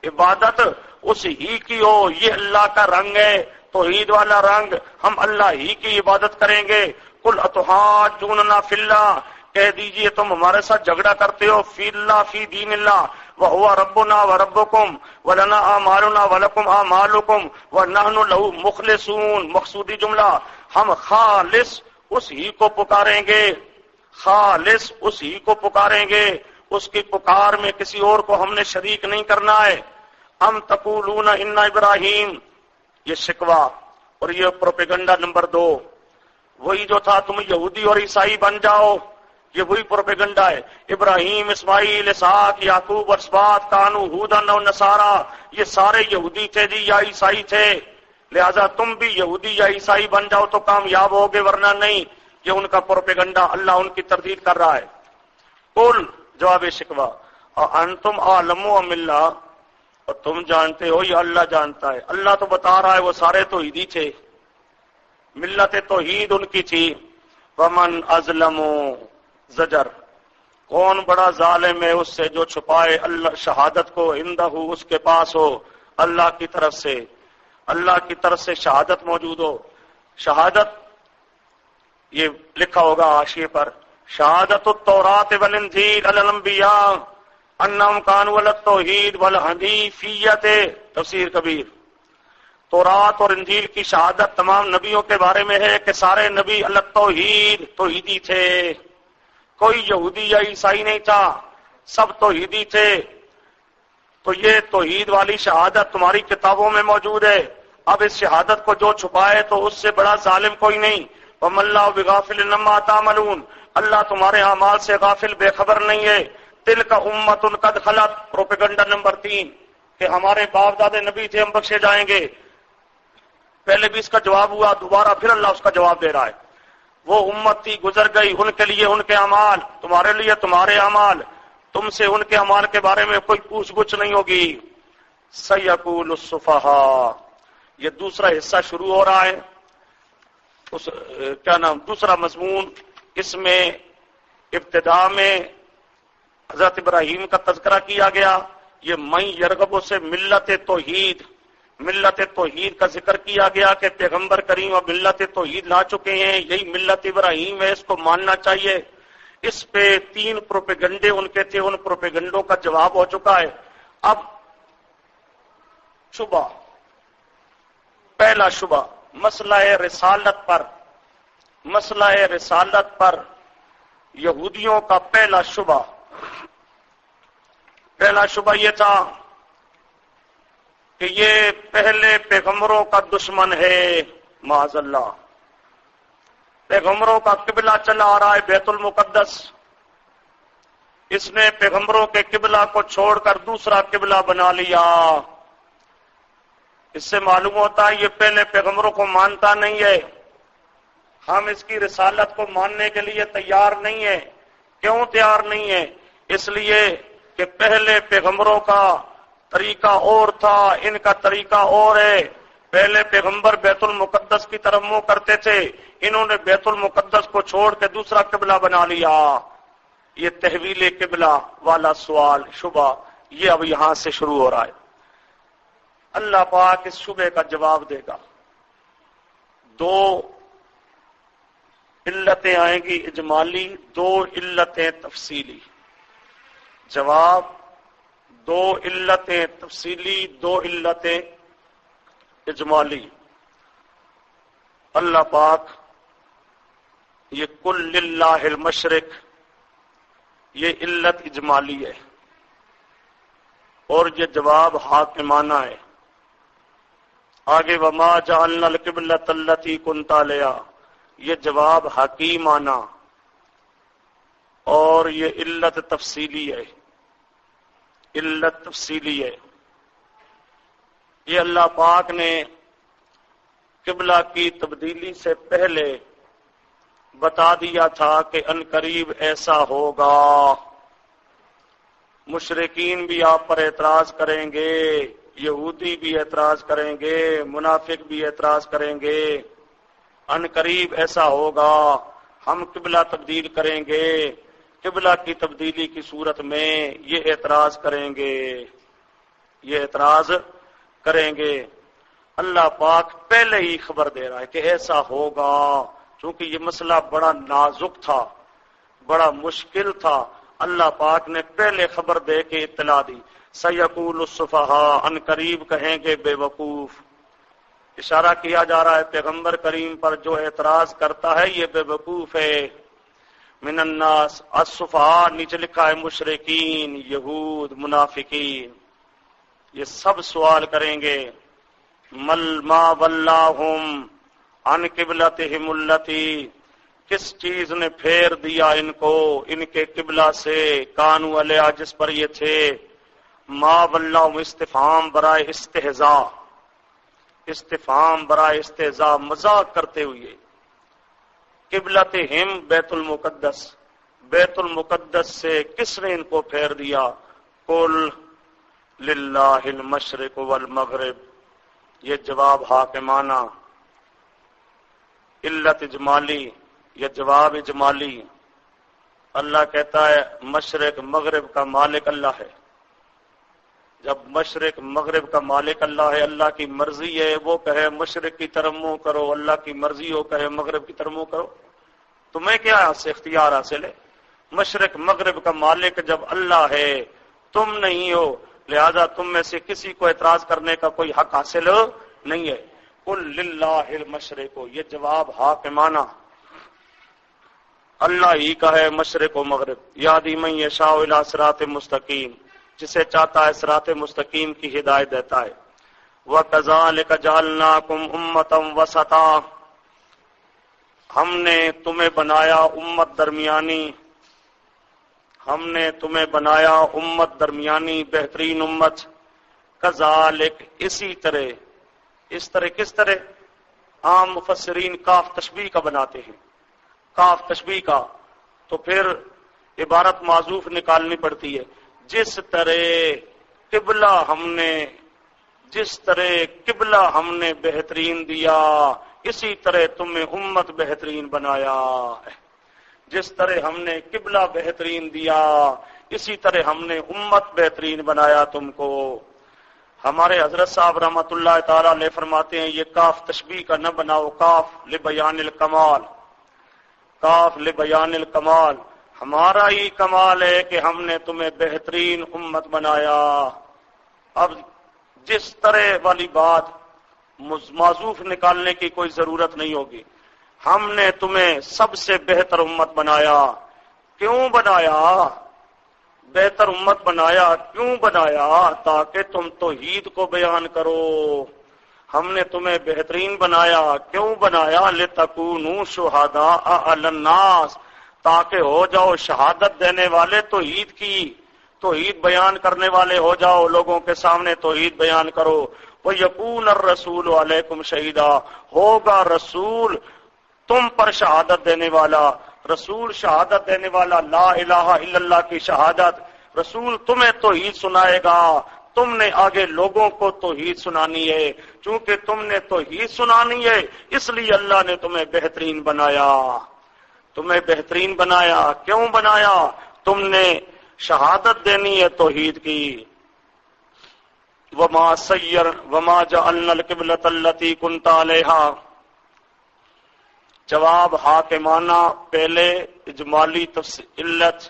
عبادت اس ہی کی ہو، یہ اللہ کا رنگ ہے، توحید والا رنگ، ہم اللہ ہی کی عبادت کریں گے۔ قُلْ أَتُحَاجُّونَنَا فِي اللَّهِ، کہہ دیجئے تم ہمارے ساتھ جھگڑا کرتے ہو فی اللہ، فی دین اللہ، وَهُوَ رَبُّنَا وَرَبُّكُمْ وَلَنَا أَعْمَالُنَا وَلَكُمْ أَعْمَالُكُمْ وَنَحْنُ لَهُ مُخْلِصُونَ، مقصودی جملہ، ہم خالص اس ہی کو پکاریں گے، خالص اس ہی کو پکاریں گے، اس کی پکار میں کسی اور کو ہم نے شریک نہیں کرنا ہے۔ ام تقولون ان ابراہیم، یہ شکوہ اور یہ پروپیگنڈا نمبر 2، وہی جو تھا تم یہودی اور عیسائی بن جاؤ، یہ وہی پروپیگنڈا ہے۔ ابراہیم، اسماعیل، اسحاق، یعقوب اور اسباط کانوا ھودا و نصارا، یہ سارے یہودی تھے جی یا عیسائی تھے، لہذا تم بھی یہودی یا عیسائی بن جاؤ تو کامیاب ہوگے، ورنہ نہیں۔ یہ ان کا پروپیگنڈا، اللہ ان کی تردید کر رہا ہے۔ قل، جواب شکوہ، انتم اعلم ام اللہ، اور تم جانتے ہو یا اللہ جانتا ہے؟ اللہ تو بتا رہا ہے وہ سارے توحیدی تھے، ملت توحید ان کی تھی۔ ومن اظلم، زجر، کون بڑا ظالم ہے اس سے جو چھپائے اللہ شہادت کو، عندہ، اس کے پاس ہو، اللہ کی طرف سے، اللہ کی طرف سے شہادت موجود ہو۔ شہادت یہ لکھا ہوگا حاشیے پر، شہادت التوراۃ والانجیل علی الانبیاء انہم کانوا علی التوحید والحنیفیۃ، تفسیر کبیر۔ تورات اور انجیل کی شہادت تمام نبیوں کے بارے میں ہے کہ سارے نبی علی التوحید، توحیدی تھے، کوئی یہودی یا عیسائی نہیں تھا، سب توحیدی تھے۔ تو یہ توحید والی شہادت تمہاری کتابوں میں موجود ہے، اب اس شہادت کو جو چھپائے تو اس سے بڑا ظالم کوئی نہیں۔ وَمَا اللَّهُ بِغَافِلٍ عَمَّا تَعْمَلُونَ، اللہ تمہارے اعمال سے غافل بے خبر نہیں ہے۔ تِلْكَ أُمَّةٌ قَدْ خَلَتْ، پروپیگنڈا نمبر 3، کہ ہمارے باپ دادے نبی تھے، ہم بخشے جائیں گے۔ پہلے بھی اس کا جواب ہوا، دوبارہ پھر اللہ اس کا جواب دے رہا ہے۔ وہ امت تھی، گزر گئی، ان کے لیے ان کے اعمال، تمہارے لیے تمہارے اعمال، تم سے ان کے اعمال کے بارے میں کوئی پوچھ گچھ نہیں ہوگی۔ سَيَقُولُ السُّفَهَاءُ، یہ دوسرا حصہ شروع ہو رہا ہے، دوسرا مضمون، اس میں ابتدا میں حضرت ابراہیم کا تذکرہ کیا گیا، یہ من یرغب سے ملت توحید، ملت توحید کا ذکر کیا گیا کہ پیغمبر کریم اور ملت توحید لا چکے ہیں، یہی ملت ابراہیم ہے، اس کو ماننا چاہیے۔ اس پہ 3 پروپیگنڈے ان کے تھے، ان پروپیگنڈوں کا جواب ہو چکا ہے۔ اب شبہ، پہلا شبہ مسئلہ رسالت پر، مسئلہ رسالت پر یہودیوں کا پہلا شبہ یہ تھا کہ یہ پہلے پیغمبروں کا دشمن ہے، معاذ اللہ۔ پیغمبروں کا قبلہ چلا آ رہا ہے بیت المقدس، اس نے پیغمبروں کے قبلہ کو چھوڑ کر دوسرا قبلہ بنا لیا۔ اس سے معلوم ہوتا ہے یہ پہلے پیغمبروں کو مانتا نہیں ہے، ہم اس کی رسالت کو ماننے کے لیے تیار نہیں ہیں۔ کیوں تیار نہیں ہیں؟ اس لیے کہ پہلے پیغمبروں کا طریقہ اور تھا، ان کا طریقہ اور ہے۔ پہلے پیغمبر بیت المقدس کی طرف منہ کرتے تھے، انہوں نے بیت المقدس کو چھوڑ کے دوسرا قبلہ بنا لیا۔ یہ تحویل قبلہ والا سوال، شبہ، یہ اب یہاں سے شروع ہو رہا ہے۔ اللہ پاک اس شبے کا جواب دے گا۔ دو علتیں آئیں گی اجمالی، دو علتیں تفصیلی. جواب دو علتیں تفصیلی، دو علتیں اجمالی. اللہ پاک یہ کل للہ المشرق، یہ علت اجمالی ہے، اور یہ جواب حاکمانہ ہے. آگے وما جعلنا القبلۃ التی کنت علیہا، یہ جواب حکیمانہ اور یہ علت تفصیلی ہے. علت تفصیلی ہے. یہ اللہ پاک نے قبلہ کی تبدیلی سے پہلے بتا دیا تھا کہ عنقریب ایسا ہوگا. مشرکین بھی آپ پر اعتراض کریں گے، یہودی بھی اعتراض کریں گے، منافق بھی اعتراض کریں گے. عنقریب ایسا ہوگا، ہم قبلہ تبدیل کریں گے. قبلہ کی تبدیلی کی صورت میں یہ اعتراض کریں گے، یہ اعتراض کریں گے. اللہ پاک پہلے ہی خبر دے رہا ہے کہ ایسا ہوگا، چونکہ یہ مسئلہ بڑا نازک تھا، بڑا مشکل تھا. اللہ پاک نے پہلے خبر دے کے اطلاع دی. سیقول السفہاء، عنقریب کہیں گے بے وقوف. اشارہ کیا جا رہا ہے پیغمبر کریم پر، جو اعتراض کرتا ہے یہ بے وقوف ہے. من الناس السفہاء، نیچے لکھا ہے مشرکین، یہود، منافقین، یہ سب سوال کریں گے مل ما ولاہم عن قبلتہم التی، کس چیز نے پھیر دیا ان کو ان کے قبلہ سے، کانوا علیہا، جس پر یہ تھے. ما ولاہم استفہام برائے استہزاء، استفہام برائے استہزاء، مذاق کرتے ہوئے. قبلتہم بیت المقدس، بیت المقدس سے کس نے ان کو پھیر دیا؟ قل للہ المشرق والمغرب، یہ جواب حاکمانہ. علت اجمالی، یہ جواب اجمالی. اللہ کہتا ہے مشرق مغرب کا مالک اللہ ہے. جب مشرق مغرب کا مالک اللہ ہے، اللہ کی مرضی ہے وہ کہے مشرق کی طرف منہ کرو، اللہ کی مرضی ہو کہے مغرب کی طرف منہ کرو، تمہیں کیا سے اختیار حاصل ہے؟ مشرق مغرب کا مالک جب اللہ ہے، تم نہیں ہو، لہذا تم میں سے کسی کو اعتراض کرنے کا کوئی حق حاصل نہیں ہے. قل للہ المشرق، یہ جواب حاکمانہ. اللہ ہی کا ہے مشرق و مغرب. یہدی من یشاء الی صراط مستقیم، جسے چاہتا ہے صراط مستقیم کی ہدایت دیتا ہے. وَكَذَلِكَ جَعَلْنَاكُمْ أُمَّةً وَسَطًا، ہم نے تمہیں بنایا امت درمیانی، ہم نے تمہیں بنایا امت درمیانی، بہترین امت. کذالک، اسی طرح. اس طرح کس طرح؟ عام مفسرین کاف تشبیہ کا بناتے ہیں، کاف تشبیہ کا، تو پھر عبارت معذوف نکالنی پڑتی ہے. جس طرح قبلہ ہم نے بہترین دیا، اسی طرح تمہیں امت بہترین بنایا. جس طرح ہم نے قبلہ بہترین دیا، اسی طرح ہم نے امت بہترین بنایا تم کو. ہمارے حضرت صاحب رحمۃ اللہ تعالی علیہ فرماتے ہیں یہ کاف تشبیہ کا نہ بناؤ، کاف لبیان الکمال، کاف لبیان الکمال. ہمارا ہی کمال ہے کہ ہم نے تمہیں بہترین امت بنایا. اب جس طرح والی بات معذوف نکالنے کی کوئی ضرورت نہیں ہوگی. ہم نے تمہیں سب سے بہتر امت بنایا. کیوں بنایا؟ بہتر امت بنایا کیوں بنایا؟ تاکہ تم توحید کو بیان کرو. ہم نے تمہیں بہترین بنایا. کیوں بنایا؟ لتکونوا شہداء علی الناس، تاکہ ہو جاؤ شہادت دینے والے توحید کی، توحید بیان کرنے والے ہو جاؤ، لوگوں کے سامنے توحید بیان کرو. وَيَكُونَ الرَّسُولُ عَلَيْكُمْ شَهِيدًا، ہوگا رسول تم پر شہادت دینے والا. رسول شہادت دینے والا، لا الہ الا اللہ کی شہادت. رسول تمہیں توحید سنائے گا، تم نے آگے لوگوں کو توحید سنانی ہے. چونکہ تم نے توحید سنانی ہے اس لیے اللہ نے تمہیں بہترین بنایا. تمہیں بہترین بنایا. کیوں بنایا؟ تم نے شہادت دینی ہے توحید کی. وما جعلنا القبلة التي كنت عليها، جواب حاکمانہ، پہلے اجمالی علت،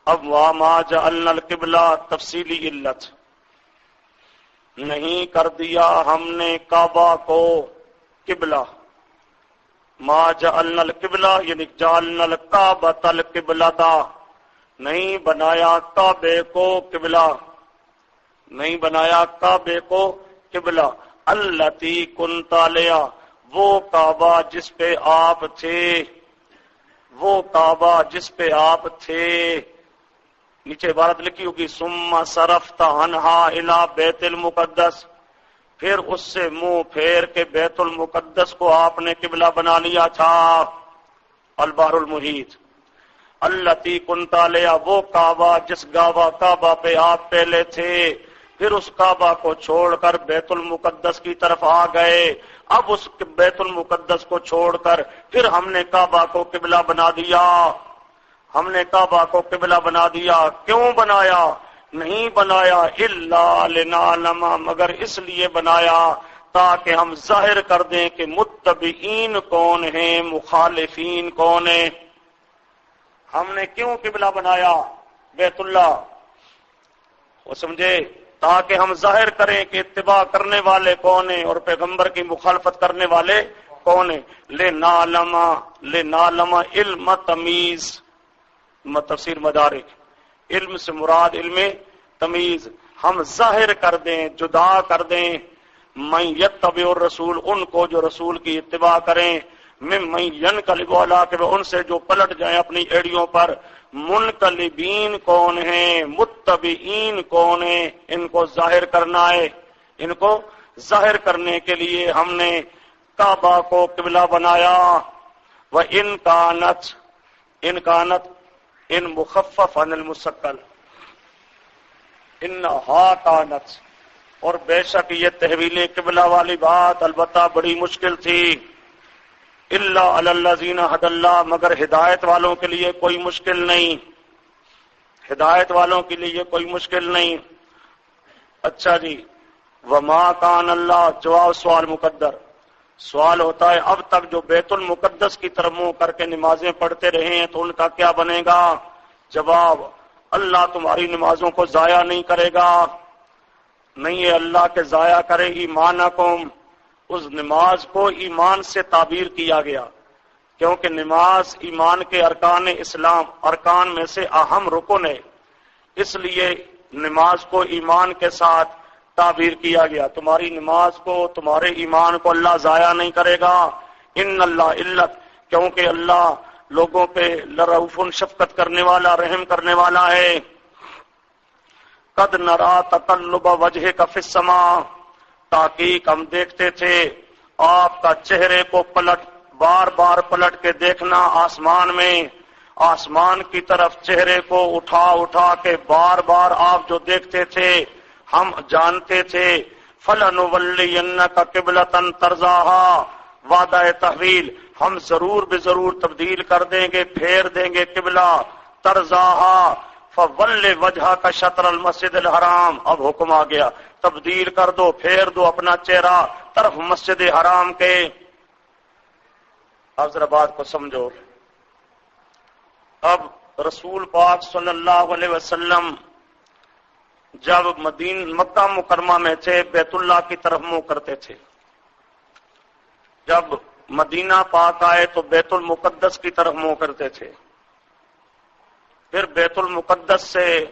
اب وما جعلنا القبلہ تفصیلی علت۔ نہیں کر دیا ہم نے کعبہ کو قبلہ، ما جعلنا القبلہ یعنی جعلنا الکعبۃ القبلۃ، نہیں بنایا کعبے کو قبلہ، نہیں بنایا کعبے کو قبلہ، التی کنت علیہا، وہ کعبہ جس پہ آپ تھے، وہ کعبہ جس پہ آپ تھے۔ نیچے عبارت لکھی ہوگی ثم صرفت عنہا الی بیت المقدس، پھر اس سے منہ پھیر کے بیت المقدس کو آپ نے قبلہ بنا لیا تھا۔ البحر المحیط۔ التی کنت علیہا، وہ کعبہ جس کعبہ پہ آپ پہلے تھے، پھر اس کعبہ کو چھوڑ کر بیت المقدس کی طرف آ گئے۔ اب اس بیت المقدس کو چھوڑ کر پھر ہم نے کعبہ کو قبلہ بنا دیا، ہم نے کعبہ کو قبلہ بنا دیا۔ کیوں بنایا؟ نہیں بنایا الا لنعلم، مگر اس لیے بنایا تاکہ ہم ظاہر کر دیں کہ متبعین کون ہیں، مخالفین کون ہیں۔ ہم نے کیوں قبلہ بنایا بیت اللہ؟ وہ سمجھے، تاکہ ہم ظاہر کریں کہ اتباع کرنے والے کون ہیں اور پیغمبر کی مخالفت کرنے والے کون ہیں۔ لنعلم علم تمیز، تفسیر مدارک، علم سے مراد علم تمیز، ہم ظاہر کر دیں، جدا کر دیں، من یتبع الرسول، ان کو جو رسول کی اتباع کریں، ممن ینقلب علی عقبیہ، ان سے جو پلٹ جائیں اپنی ایڑیوں پر۔ منقلبین کون ہیں، متبعین کون ہیں، ان کو ظاہر کرنا ہے۔ ان کو ظاہر کرنے کے لیے ہم نے کعبہ کو قبلہ بنایا۔ وَإِن كَانَتْ ان مخفف عن المثقل، انہا کانت، اور بے شک یہ تحویل قبلہ والی بات البتہ بڑی مشکل تھی۔ الا علی الذین ھدی اللہ، مگر ہدایت والوں کے لیے کوئی مشکل نہیں، ہدایت والوں کے لیے کوئی مشکل نہیں۔ اچھا جی، وما کان اللہ، جواب سوال مقدر، سوال ہوتا ہے اب تک جو بیت المقدس کی طرف منہ کر کے نمازیں پڑھتے رہے ہیں تو ان کا کیا بنے گا؟ جواب، اللہ تمہاری نمازوں کو ضائع نہیں کرے گا، نہیں ہے اللہ کے ضائع کرے ایمانکم، اس نماز کو ایمان سے تعبیر کیا گیا کیونکہ نماز ایمان کے ارکان اسلام، ارکان میں سے اہم رکن ہے، اس لیے نماز کو ایمان کے ساتھ تعبیر کیا گیا۔ تمہاری نماز کو، تمہارے ایمان کو اللہ ضائع نہیں کرے گا۔ ان اللہ علت، کیونکہ اللہ لوگوں پہ لرؤوف شفقت کرنے والا، رحم کرنے والا ہے۔ قد نرا تقلب وجہک فی السماء، تحقیق ہم دیکھتے تھے آپ کا چہرے کو بار بار پلٹ کے دیکھنا آسمان میں، آسمان کی طرف چہرے کو اٹھا اٹھا کے بار بار آپ جو دیکھتے تھے ہم جانتے تھے۔ فَلَنُوَلِّيَنَّكَ قِبْلَةً تَرْضَاهَا، وعدہ تحویل، ہم ضرور بے ضرور تبدیل کر دیں گے، پھیر دیں گے قبلہ، ترضاها فَوَلِّ وَجْهَكَ شَطْرَ الْمَسْجِدِ الْحَرَامِ، اب حکم آ گیا تبدیل کر دو، پھیر دو اپنا چہرہ طرف مسجد حرام کے۔ اب ذرا بات کو سمجھو، اب رسول پاک صلی اللہ علیہ وسلم جب مکہ مکرمہ میں تھے بیت اللہ کی طرف منہ کرتے تھے، جب مدینہ پاک آئے تو بیت المقدس کی طرف منہ کرتے تھے، پھر بیت المقدس سے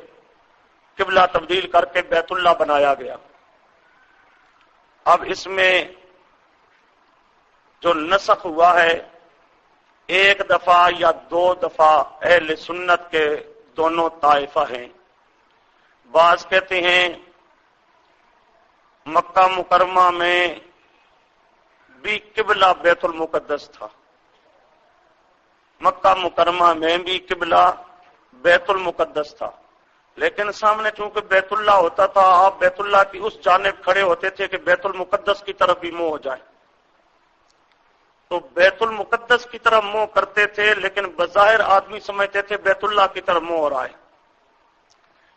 قبلہ تبدیل کر کے بیت اللہ بنایا گیا۔ اب اس میں جو نسخ ہوا ہے ایک دفعہ یا دو دفعہ، اہل سنت کے دونوں طائفہ ہیں، بعض کہتے ہیں مکہ مکرمہ میں بھی قبلہ بیت المقدس تھا، مکہ مکرمہ میں بھی قبلہ بیت المقدس تھا، لیکن سامنے چونکہ بیت اللہ ہوتا تھا آپ بیت اللہ کی اس جانب کھڑے ہوتے تھے کہ بیت المقدس کی طرف بھی منہ ہو جائے، تو بیت المقدس کی طرف منہ کرتے تھے لیکن بظاہر آدمی سمجھتے تھے بیت اللہ کی طرف منہ ہو رہا ہے۔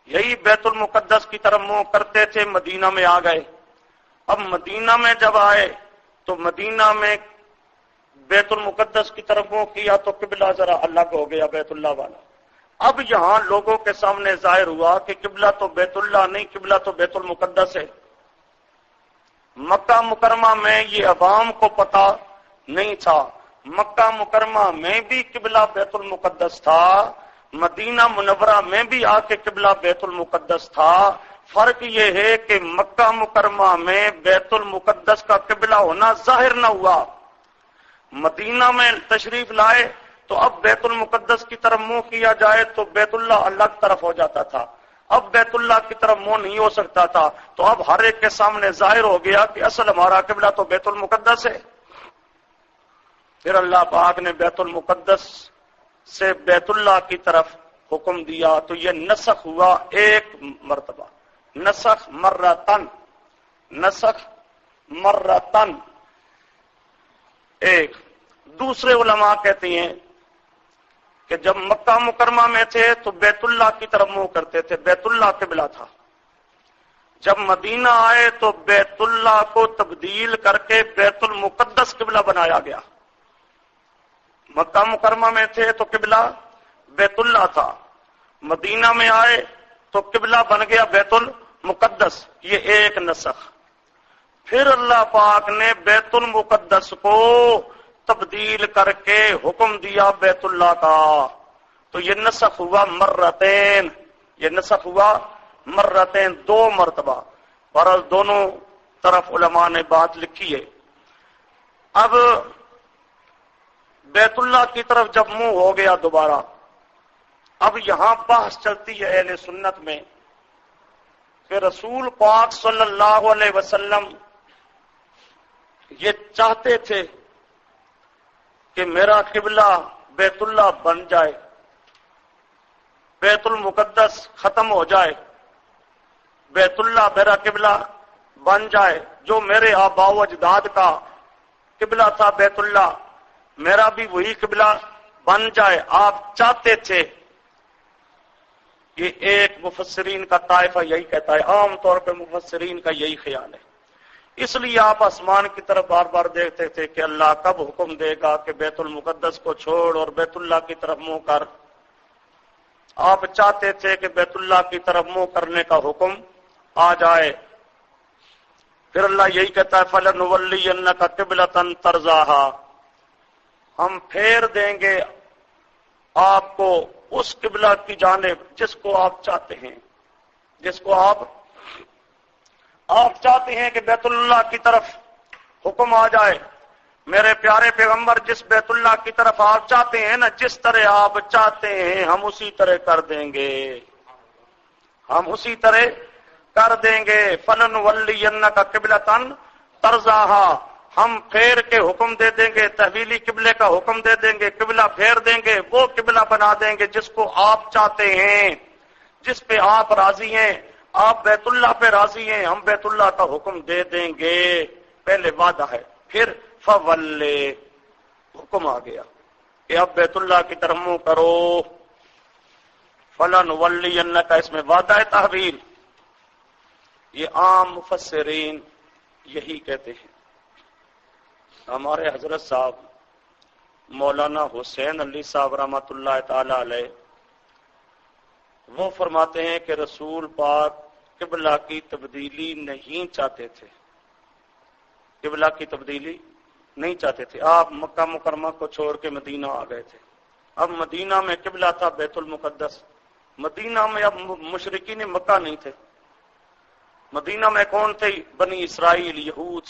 یہی بیت المقدس کی طرف منہ کرتے تھے، مدینہ میں آ گئے۔ اب مدینہ میں جب آئے تو مدینہ میں بیت المقدس کی طرف منہ کیا تو قبلہ ذرا الگ ہو گیا بیت اللہ والا. اب یہاں لوگوں کے سامنے ظاہر ہوا کہ قبلہ تو بیت اللہ نہیں، قبلہ تو بیت المقدس ہے. مکہ مکرمہ میں یہ عوام کو پتہ نہیں تھا. مکہ مکرمہ میں بھی قبلہ بیت المقدس تھا، مدینہ منورہ میں بھی آ کے قبلہ بیت المقدس تھا. فرق یہ ہے کہ مکہ مکرمہ میں بیت المقدس کا قبلہ ہونا ظاہر نہ ہوا. مدینہ میں تشریف لائے تو اب بیت المقدس کی طرف منہ کیا جائے تو بیت اللہ الگ طرف ہو جاتا تھا. اب بیت اللہ کی طرف منہ نہیں ہو سکتا تھا. تو اب ہر ایک کے سامنے ظاہر ہو گیا کہ اصل ہمارا قبلہ تو بیت المقدس ہے. پھر اللہ پاک نے بیت المقدس سے بیت اللہ کی طرف حکم دیا تو یہ نسخ ہوا ایک مرتبہ. نسخ مرتن، نسخ مرتن ایک. دوسرے علماء کہتے ہیں کہ جب مکہ مکرمہ میں تھے تو بیت اللہ کی طرف منہ کرتے تھے، بیت اللہ قبلہ تھا. جب مدینہ آئے تو بیت اللہ کو تبدیل کر کے بیت المقدس قبلہ بنایا گیا. مکہ مکرمہ میں تھے تو قبلہ بیت اللہ تھا، مدینہ میں آئے تو قبلہ بن گیا بیت المقدس. یہ ایک نسخ. پھر اللہ پاک نے بیت المقدس کو تبدیل کر کے حکم دیا بیت اللہ کا. تو یہ نسخ ہوا مرتين، یہ نسخ ہوا مرتين، دو مرتبہ. پر دونوں طرف علماء نے بات لکھی ہے. اب بیت اللہ کی طرف جب منہ ہو گیا دوبارہ، اب یہاں بحث چلتی ہے اہل سنت میں کہ رسول پاک صلی اللہ علیہ وسلم یہ چاہتے تھے کہ میرا قبلہ بیت اللہ بن جائے، بیت المقدس ختم ہو جائے، بیت اللہ میرا قبلہ بن جائے. جو میرے آباء و اجداد کا قبلہ تھا بیت اللہ، میرا بھی وہی قبلہ بن جائے. آپ چاہتے تھے. یہ ایک مفسرین کا طائفہ یہی کہتا ہے، عام طور پہ مفسرین کا یہی خیال ہے. اس لیے آپ آسمان کی طرف بار بار دیکھتے تھے کہ اللہ کب حکم دے گا کہ بیت المقدس کو چھوڑ اور بیت اللہ کی طرف منہ کر. آپ چاہتے تھے کہ بیت اللہ کی طرف منہ کرنے کا حکم آ جائے. پھر اللہ یہی کہتا ہے فَلَنُوَلِّيَنَّكَ قِبْلَةً تَرْضَاهَا، ہم پھیر دیں گے آپ کو اس قبلہ کی جانب جس کو آپ چاہتے ہیں، جس کو آپ چاہتے ہیں کہ بیت اللہ کی طرف حکم آ جائے. میرے پیارے پیغمبر جس بیت اللہ کی طرف آپ چاہتے ہیں نا، جس طرح آپ چاہتے ہیں ہم اسی طرح کر دیں گے، ہم اسی طرح کر دیں گے. فَلَنُوَلِّيَنَّكَ قِبْلَةً تَرْضَاهَا، ہم پھیر کے حکم دے دیں گے، تحویلی قبلے کا حکم دے دیں گے، قبلہ پھیر دیں گے، وہ قبلہ بنا دیں گے جس کو آپ چاہتے ہیں، جس پہ آپ راضی ہیں. آپ بیت اللہ پہ راضی ہیں، ہم بیت اللہ کا حکم دے دیں گے. پہلے وعدہ ہے. پھر فَوَلِّ، حکم آ گیا کہ اب بیت اللہ کی طرف منہ کرو. فَلَنُوَلِّيَنَّكَ، اس میں وعدہ ہے تحویل. یہ عام مفسرین یہی کہتے ہیں. ہمارے حضرت صاحب مولانا حسین علی صاحب رحمۃ اللہ تعالی علیہ، وہ فرماتے ہیں کہ رسول پاک قبلہ کی تبدیلی نہیں چاہتے تھے، قبلہ کی تبدیلی نہیں چاہتے تھے. آپ مکہ مکرمہ کو چھوڑ کے مدینہ آ گئے تھے. اب مدینہ میں قبلہ تھا بیت المقدس. مدینہ میں اب مشرکین مکہ نہیں تھے. مدینہ میں کون تھے؟ بنی اسرائیل، یہود.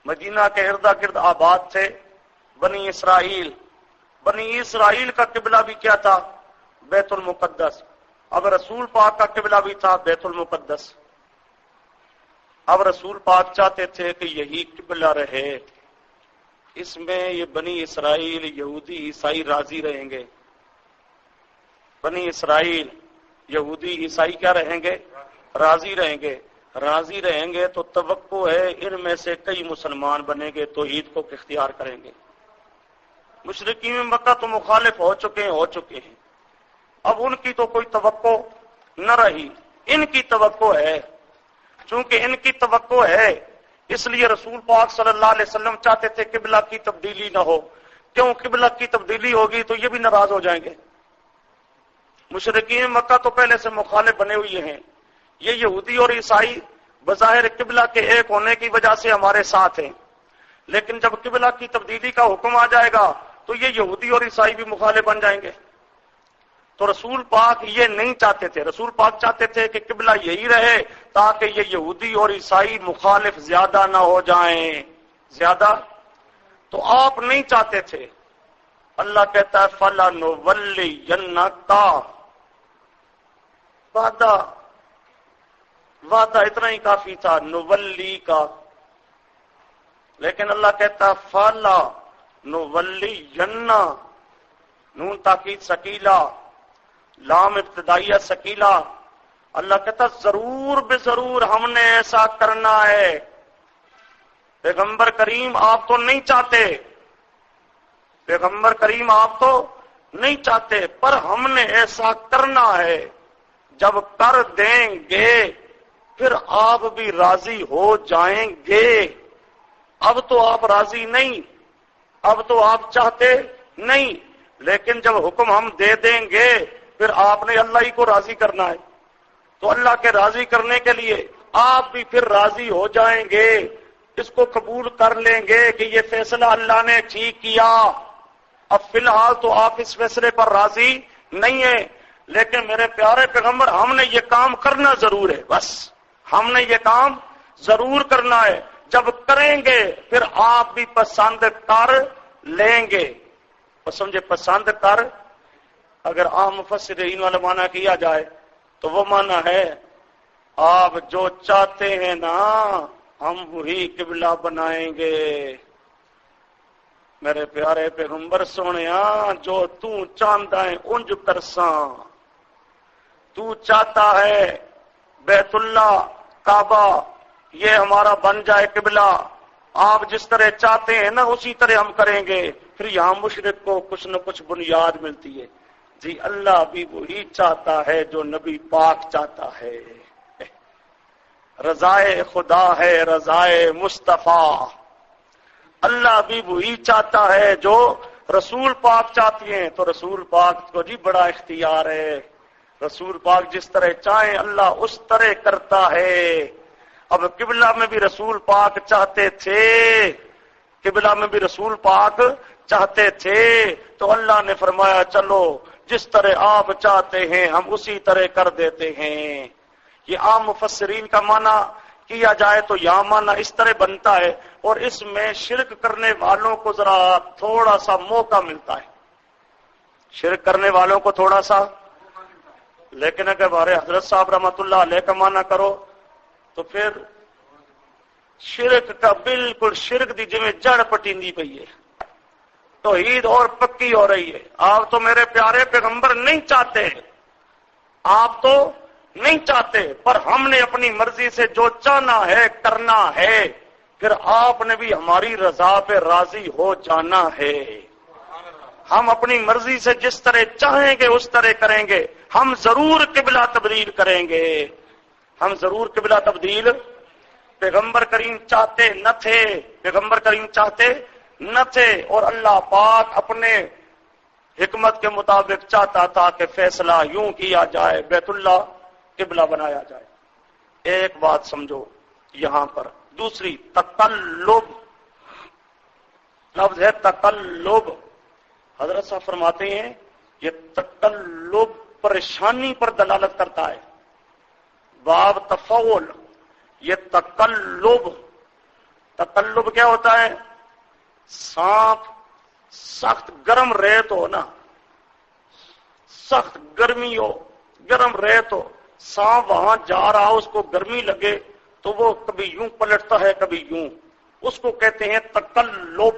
مدینہ کے ارد گرد آباد تھے بنی اسرائیل. بنی اسرائیل کا قبلہ بھی کیا تھا؟ بیت المقدس. اب رسول پاک کا قبلہ بھی تھا بیت المقدس. اب رسول پاک چاہتے تھے کہ یہی قبلہ رہے، اس میں یہ بنی اسرائیل یہودی عیسائی راضی رہیں گے. بنی اسرائیل یہودی عیسائی کیا رہیں گے؟ راضی رہیں گے. راضی رہیں گے تو توقع ہے ان میں سے کئی مسلمان بنیں گے، توحید کو اختیار کریں گے. مشرکین مکہ تو مخالف ہو چکے ہیں. اب ان کی تو کوئی توقع نہ رہی. ان کی توقع ہے. چونکہ ان کی توقع ہے اس لیے رسول پاک صلی اللہ علیہ وسلم چاہتے تھے قبلہ کی تبدیلی نہ ہو. کیوں؟ قبلہ کی تبدیلی ہوگی تو یہ بھی ناراض ہو جائیں گے. مشرکین مکہ تو پہلے سے مخالف بنے ہوئے ہیں. یہ یہودی اور عیسائی بظاہر قبلہ کے ایک ہونے کی وجہ سے ہمارے ساتھ ہیں، لیکن جب قبلہ کی تبدیلی کا حکم آ جائے گا تو یہ یہودی اور عیسائی بھی مخالف بن جائیں گے. تو رسول پاک یہ نہیں چاہتے تھے. رسول پاک چاہتے تھے کہ قبلہ یہی رہے تاکہ یہ یہودی اور عیسائی مخالف زیادہ نہ ہو جائیں. زیادہ تو آپ نہیں چاہتے تھے. اللہ کہتا ہے فَلَنُوَلِّيَنَّكَ، وعدہ اتنا ہی کافی تھا نولی کا، لیکن اللہ کہتا فَلَا نُوَلِّيَنَّ، نون تاکید ثقیلہ، لام ابتدائیہ ثقیلہ. اللہ کہتا ضرور بے ضرور ہم نے ایسا کرنا ہے. پیغمبر کریم آپ تو نہیں چاہتے، پیغمبر کریم آپ تو نہیں چاہتے، پر ہم نے ایسا کرنا ہے. جب کر دیں گے پھر آپ بھی راضی ہو جائیں گے. اب تو آپ راضی نہیں، اب تو آپ چاہتے نہیں، لیکن جب حکم ہم دے دیں گے پھر آپ نے اللہ ہی کو راضی کرنا ہے. تو اللہ کے راضی کرنے کے لیے آپ بھی پھر راضی ہو جائیں گے، اس کو قبول کر لیں گے کہ یہ فیصلہ اللہ نے ٹھیک کیا. اب فی الحال تو آپ اس فیصلے پر راضی نہیں ہیں، لیکن میرے پیارے پیغمبر ہم نے یہ کام کرنا ضرور ہے. بس ہم نے یہ کام ضرور کرنا ہے. جب کریں گے پھر آپ بھی پسند کر لیں گے. سمجھے پسند کر، اگر عام مفسرین والا معنی کیا جائے تو وہ معنی ہے آپ جو چاہتے ہیں نا ہم وہی قبلہ بنائیں گے. میرے پیارے پیغمبر سونیا جو تو چاہتا ہے انج کرساں. تو چاہتا ہے بیت اللہ کعبہ یہ ہمارا بن جائے قبلہ، آپ جس طرح چاہتے ہیں نا اسی طرح ہم کریں گے. پھر یہاں مشرک کو کچھ نہ کچھ بنیاد ملتی ہے. جی اللہ بھی وہی چاہتا ہے جو نبی پاک چاہتا ہے. رضائے خدا ہے رضائے مصطفیٰ. اللہ بھی وہی چاہتا ہے جو رسول پاک چاہتی ہیں. تو رسول پاک کو جی بڑا اختیار ہے. رسول پاک جس طرح چاہیں اللہ اس طرح کرتا ہے. اب قبلہ میں بھی رسول پاک چاہتے تھے، قبلہ میں بھی رسول پاک چاہتے تھے، تو اللہ نے فرمایا چلو جس طرح آپ چاہتے ہیں ہم اسی طرح کر دیتے ہیں. یہ عام مفسرین کا معنی کیا جائے تو یہاں معنی اس طرح بنتا ہے، اور اس میں شرک کرنے والوں کو ذرا تھوڑا سا موقع ملتا ہے. شرک کرنے والوں کو تھوڑا سا، لیکن اگر ہمارے حضرت صاحب رحمۃ اللہ علیہ کا معنی کرو تو پھر شرک کا بالکل شرک دی جویں جڑ پٹیندی پئی ہے، توحید اور پکی ہو رہی ہے. آپ تو میرے پیارے پیغمبر نہیں چاہتے، آپ تو نہیں چاہتے، پر ہم نے اپنی مرضی سے جو چاہنا ہے کرنا ہے. پھر آپ نے بھی ہماری رضا پہ راضی ہو جانا ہے. ہم اپنی مرضی سے جس طرح چاہیں گے اس طرح کریں گے. ہم ضرور قبلہ تبدیل کریں گے، ہم ضرور قبلہ تبدیل. پیغمبر کریم چاہتے نہ تھے، پیغمبر کریم چاہتے نہ تھے، اور اللہ پاک اپنے حکمت کے مطابق چاہتا تھا کہ فیصلہ یوں کیا جائے، بیت اللہ قبلہ بنایا جائے. ایک بات سمجھو یہاں پر، دوسری تقلب، لفظ ہے تقلب. حضرت صاحب فرماتے ہیں یہ تقلب پریشانی پر دلالت کرتا ہے. باب تفول، یہ تقلب. تقلب کیا ہوتا ہے؟ سانپ سخت گرم ریت ہو نا، سخت گرمی ہو، گرم ریت ہو، سانپ وہاں جا رہا اس کو گرمی لگے تو وہ کبھی یوں پلٹتا ہے کبھی یوں، اس کو کہتے ہیں تقلب.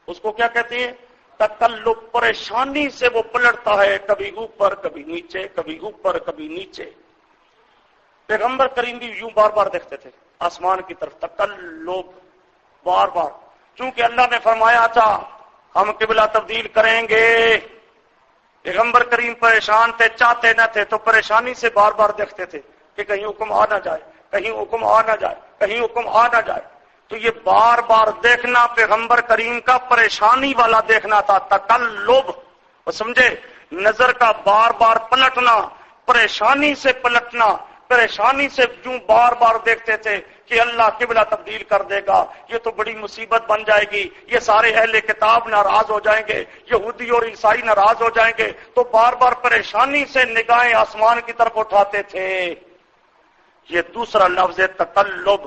اس کو کیا کہتے ہیں؟ تقلب. پریشانی سے وہ پلٹتا ہے، کبھی اوپر کبھی نیچے، کبھی اوپر کبھی نیچے. پیغمبر کریم بھی یوں بار بار دیکھتے تھے آسمان کی طرف، تقلب بار بار. چونکہ اللہ نے فرمایا تھا ہم قبلہ تبدیل کریں گے. پیغمبر کریم پریشان تھے، چاہتے نہ تھے، تو پریشانی سے بار بار دیکھتے تھے کہ کہیں حکم آ نہ جائے، کہیں حکم آ نہ جائے، کہیں حکم آ نہ جائے. تو یہ بار بار دیکھنا پیغمبر کریم کا پریشانی والا دیکھنا تھا، تقلب، وہ سمجھے، نظر کا بار بار پلٹنا، پریشانی سے پلٹنا، پریشانی سے یوں بار بار دیکھتے تھے کہ اللہ قبلہ تبدیل کر دے گا، یہ تو بڑی مصیبت بن جائے گی، یہ سارے اہل کتاب ناراض ہو جائیں گے، یہودی اور عیسائی ناراض ہو جائیں گے، تو بار بار پریشانی سے نگاہیں آسمان کی طرف اٹھاتے تھے۔ یہ دوسرا لفظ ہے تقلب،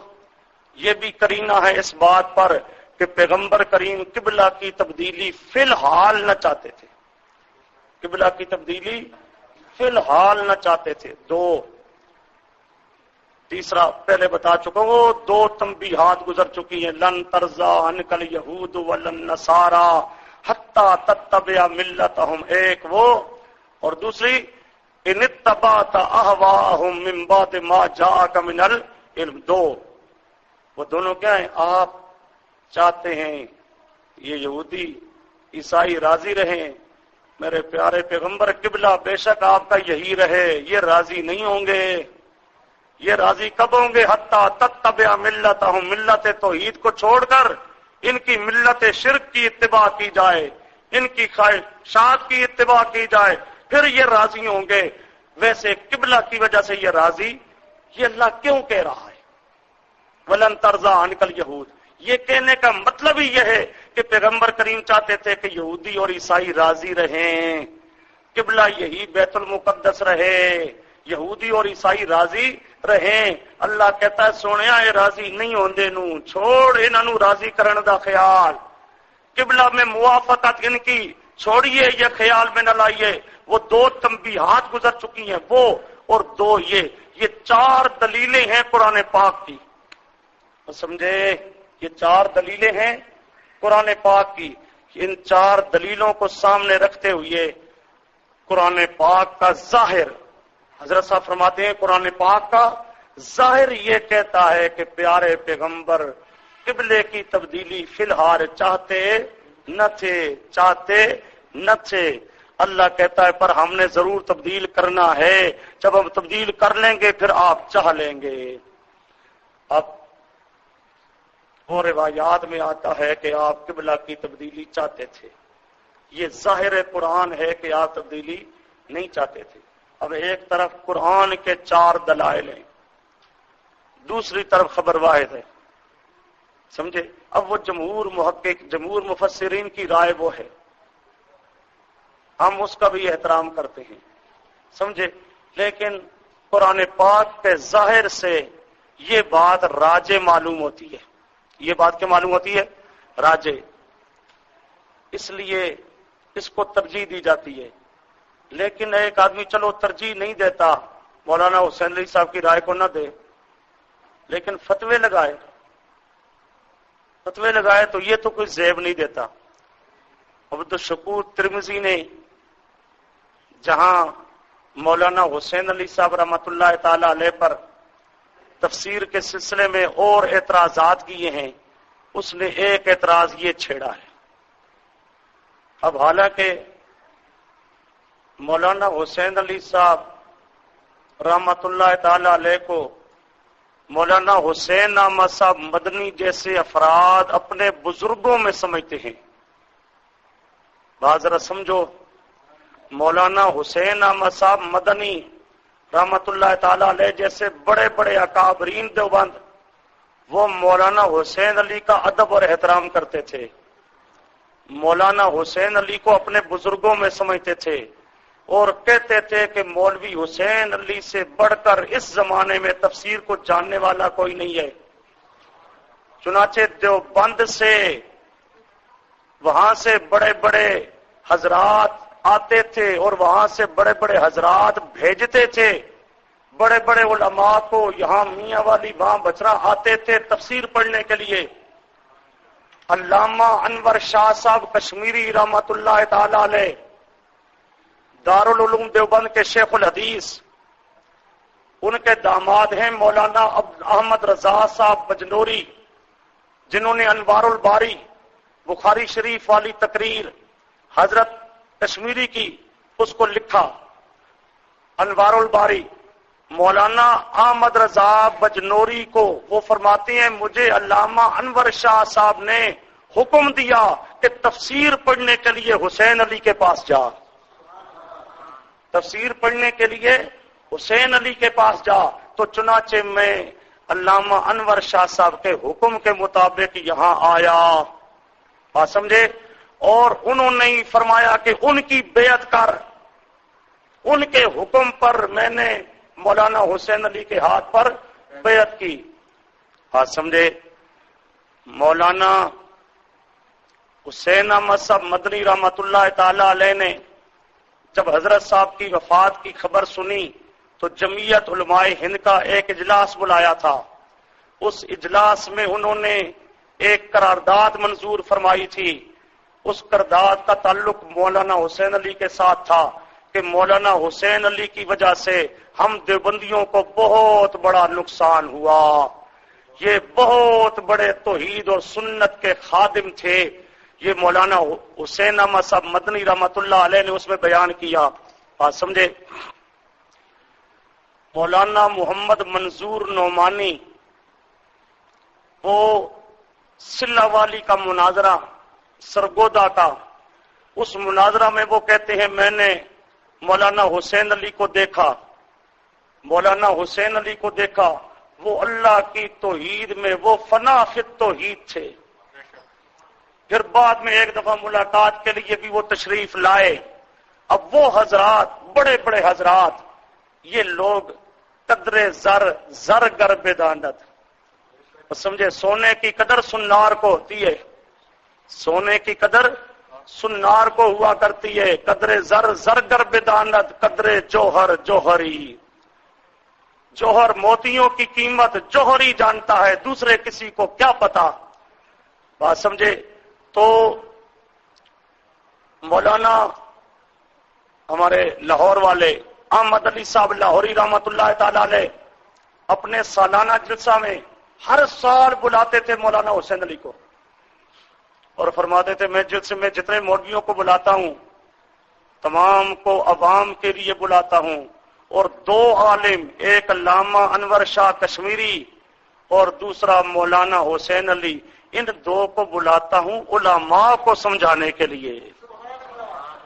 یہ بھی قرینہ ہے اس بات پر کہ پیغمبر کریم قبلہ کی تبدیلی فی الحال نہ چاہتے تھے، قبلہ کی تبدیلی فی الحال نہ چاہتے تھے۔ دو، تیسرا پہلے بتا چکا ہوں، وہ دو تنبیہات گزر چکی ہیں، لن ترضی عنک الیہود ولن نصارا حتی تتبع ملتہم، ایک وہ، اور دوسری ان اتبعت اہواءہم من بعد ما جاءک من العلم، دو، وہ دونوں کیا ہیں؟ آپ چاہتے ہیں یہ یہودی عیسائی راضی رہیں، میرے پیارے پیغمبر قبلہ بے شک آپ کا یہی رہے، یہ راضی نہیں ہوں گے۔ یہ راضی کب ہوں گے؟ حتی تتبع ملتہم، ملت توحید کو چھوڑ کر ان کی ملت شرک کی اتباع کی جائے، ان کی خواہشات کی اتباع کی جائے، پھر یہ راضی ہوں گے۔ ویسے قبلہ کی وجہ سے یہ راضی، یہ اللہ کیوں کہہ رہا ہے وَلَن تَرْضَىٰ عَنْكَ الْيَهُودُ؟ یہ کہنے کا مطلب ہی یہ ہے کہ پیغمبر کریم چاہتے تھے کہ یہودی اور عیسائی راضی رہیں، قبلہ یہی بیت المقدس رہے، یہودی اور عیسائی راضی رہیں۔ اللہ کہتا ہے سونیا یہ راضی نہیں ہوندے نو، چھوڑ انہاں نو راضی کرن دا خیال، قبلہ میں موافقت ان کی چھوڑیے، یہ خیال میں نہ لائیے۔ وہ دو تنبیہات گزر چکی ہیں، وہ اور دو یہ چار دلیلیں ہیں قرآن پاک کی، سمجھے؟ یہ چار دلیلیں ہیں قرآن پاک کی۔ ان چار دلیلوں کو سامنے رکھتے ہوئے قرآن پاک کا ظاہر، حضرت صاحب فرماتے ہیں قرآن پاک کا ظاہر یہ کہتا ہے کہ پیارے پیغمبر قبلے کی تبدیلی فی الحال چاہتے نہ تھے، چاہتے نہ تھے۔ اللہ کہتا ہے پر ہم نے ضرور تبدیل کرنا ہے، جب ہم تبدیل کر لیں گے پھر آپ چاہ لیں گے۔ اب وہ روایات میں آتا ہے کہ آپ قبلہ کی تبدیلی چاہتے تھے، یہ ظاہر قرآن ہے کہ آپ تبدیلی نہیں چاہتے تھے۔ اب ایک طرف قرآن کے چار دلائل ہیں، دوسری طرف خبر واحد ہے، سمجھے؟ اب وہ جمہور محقق، جمہور مفسرین کی رائے وہ ہے، ہم اس کا بھی احترام کرتے ہیں، سمجھے؟ لیکن قرآن پاک کے ظاہر سے یہ بات راجح معلوم ہوتی ہے، یہ بات کیا معلوم ہوتی ہے؟ راجح، اس لیے اس کو ترجیح دی جاتی ہے۔ لیکن ایک آدمی چلو ترجیح نہیں دیتا، مولانا حسین علی صاحب کی رائے کو نہ دے، لیکن فتوے لگائے تو یہ تو کوئی زیب نہیں دیتا۔ عبدالشکور ترمذی نے جہاں مولانا حسین علی صاحب رحمۃ اللہ تعالی علیہ پر تفسیر کے سلسلے میں اور اعتراضات کیے ہیں، اس نے ایک اعتراض یہ چھیڑا ہے۔ اب حالانکہ مولانا حسین علی صاحب رحمۃ اللہ تعالی علیہ کو مولانا حسین احمد صاحب مدنی جیسے افراد اپنے بزرگوں میں سمجھتے ہیں، بات ذرا سمجھو، مولانا حسین احمد صاحب مدنی رحمت اللہ تعالی علیہ جیسے بڑے بڑے اکابرین دیوبند، وہ مولانا حسین علی کا ادب اور احترام کرتے تھے، مولانا حسین علی کو اپنے بزرگوں میں سمجھتے تھے، اور کہتے تھے کہ مولوی حسین علی سے بڑھ کر اس زمانے میں تفسیر کو جاننے والا کوئی نہیں ہے۔ چنانچہ دیوبند سے وہاں سے بڑے بڑے حضرات آتے تھے اور وہاں سے بڑے بڑے حضرات بھیجتے تھے، بڑے بڑے علماء کو، یہاں میاں والی وہاں بچرا آتے تھے تفسیر پڑھنے کے لیے۔ علامہ انور شاہ صاحب کشمیری رحمت اللہ تعالی علیہ دارالعلوم دیوبند کے شیخ الحدیث، ان کے داماد ہیں مولانا احمد رضا صاحب بجنوری، جنہوں نے انوار الباری بخاری شریف والی تقریر حضرت کشمیری کی اس کو لکھا، انوار الباری، مولانا احمد رضا بجنوری کو وہ فرماتے ہیں مجھے علامہ انور شاہ صاحب نے حکم دیا کہ تفسیر پڑھنے کے لیے حسین علی کے پاس جا، تفسیر پڑھنے کے لیے حسین علی کے پاس جا۔ تو چنانچہ میں علامہ انور شاہ صاحب کے حکم کے مطابق یہاں آیا، بات سمجھے، اور انہوں نے فرمایا کہ ان کی بیعت کر، ان کے حکم پر میں نے مولانا حسین علی کے ہاتھ پر بیعت کی، بات سمجھے۔ مولانا حسین احمد صاحب مدنی رحمت اللہ تعالی علیہ نے جب حضرت صاحب کی وفات کی خبر سنی تو جمعیت علماء ہند کا ایک اجلاس بلایا تھا۔ اس اجلاس میں انہوں نے ایک قرارداد منظور فرمائی تھی۔ اس قرارداد کا تعلق مولانا حسین علی کے ساتھ تھا کہ مولانا حسین علی کی وجہ سے ہم دیوبندیوں کو بہت بڑا نقصان ہوا، یہ بہت بڑے توحید اور سنت کے خادم تھے۔ یہ مولانا حسین احمد صاحب مدنی رحمت اللہ علیہ نے اس میں بیان کیا، بات سمجھے۔ مولانا محمد منظور نعمانی، وہ سلہ والی کا مناظرہ سرگودا کا، اس مناظرہ میں وہ کہتے ہیں میں نے مولانا حسین علی کو دیکھا، مولانا حسین علی کو دیکھا، وہ اللہ کی توحید میں وہ فنا فی التوحید تھے۔ پھر بعد میں ایک دفعہ ملاقات کے لیے بھی وہ تشریف لائے۔ اب وہ حضرات بڑے بڑے حضرات، یہ لوگ قدر زر گر بدانت، سمجھے، سونے کی قدر سنار کو ہوتی ہے، سونے کی قدر سنار کو ہوا کرتی ہے، قدر زر گر بدانت، قدر جوہر جوہری، جوہر موتیوں کی قیمت جوہری جانتا ہے، دوسرے کسی کو کیا پتا، بات سمجھے۔ تو مولانا ہمارے لاہور والے احمد علی صاحب لاہوری رحمت اللہ تعالی علیہ اپنے سالانہ جلسہ میں ہر سال بلاتے تھے مولانا حسین علی کو، اور فرماتے تھے میں جلسے میں جتنے مولویوں کو بلاتا ہوں تمام کو عوام کے لیے بلاتا ہوں، اور دو عالم، ایک علامہ انور شاہ کشمیری اور دوسرا مولانا حسین علی، ان دو کو بلاتا ہوں علماء کو سمجھانے کے لیے،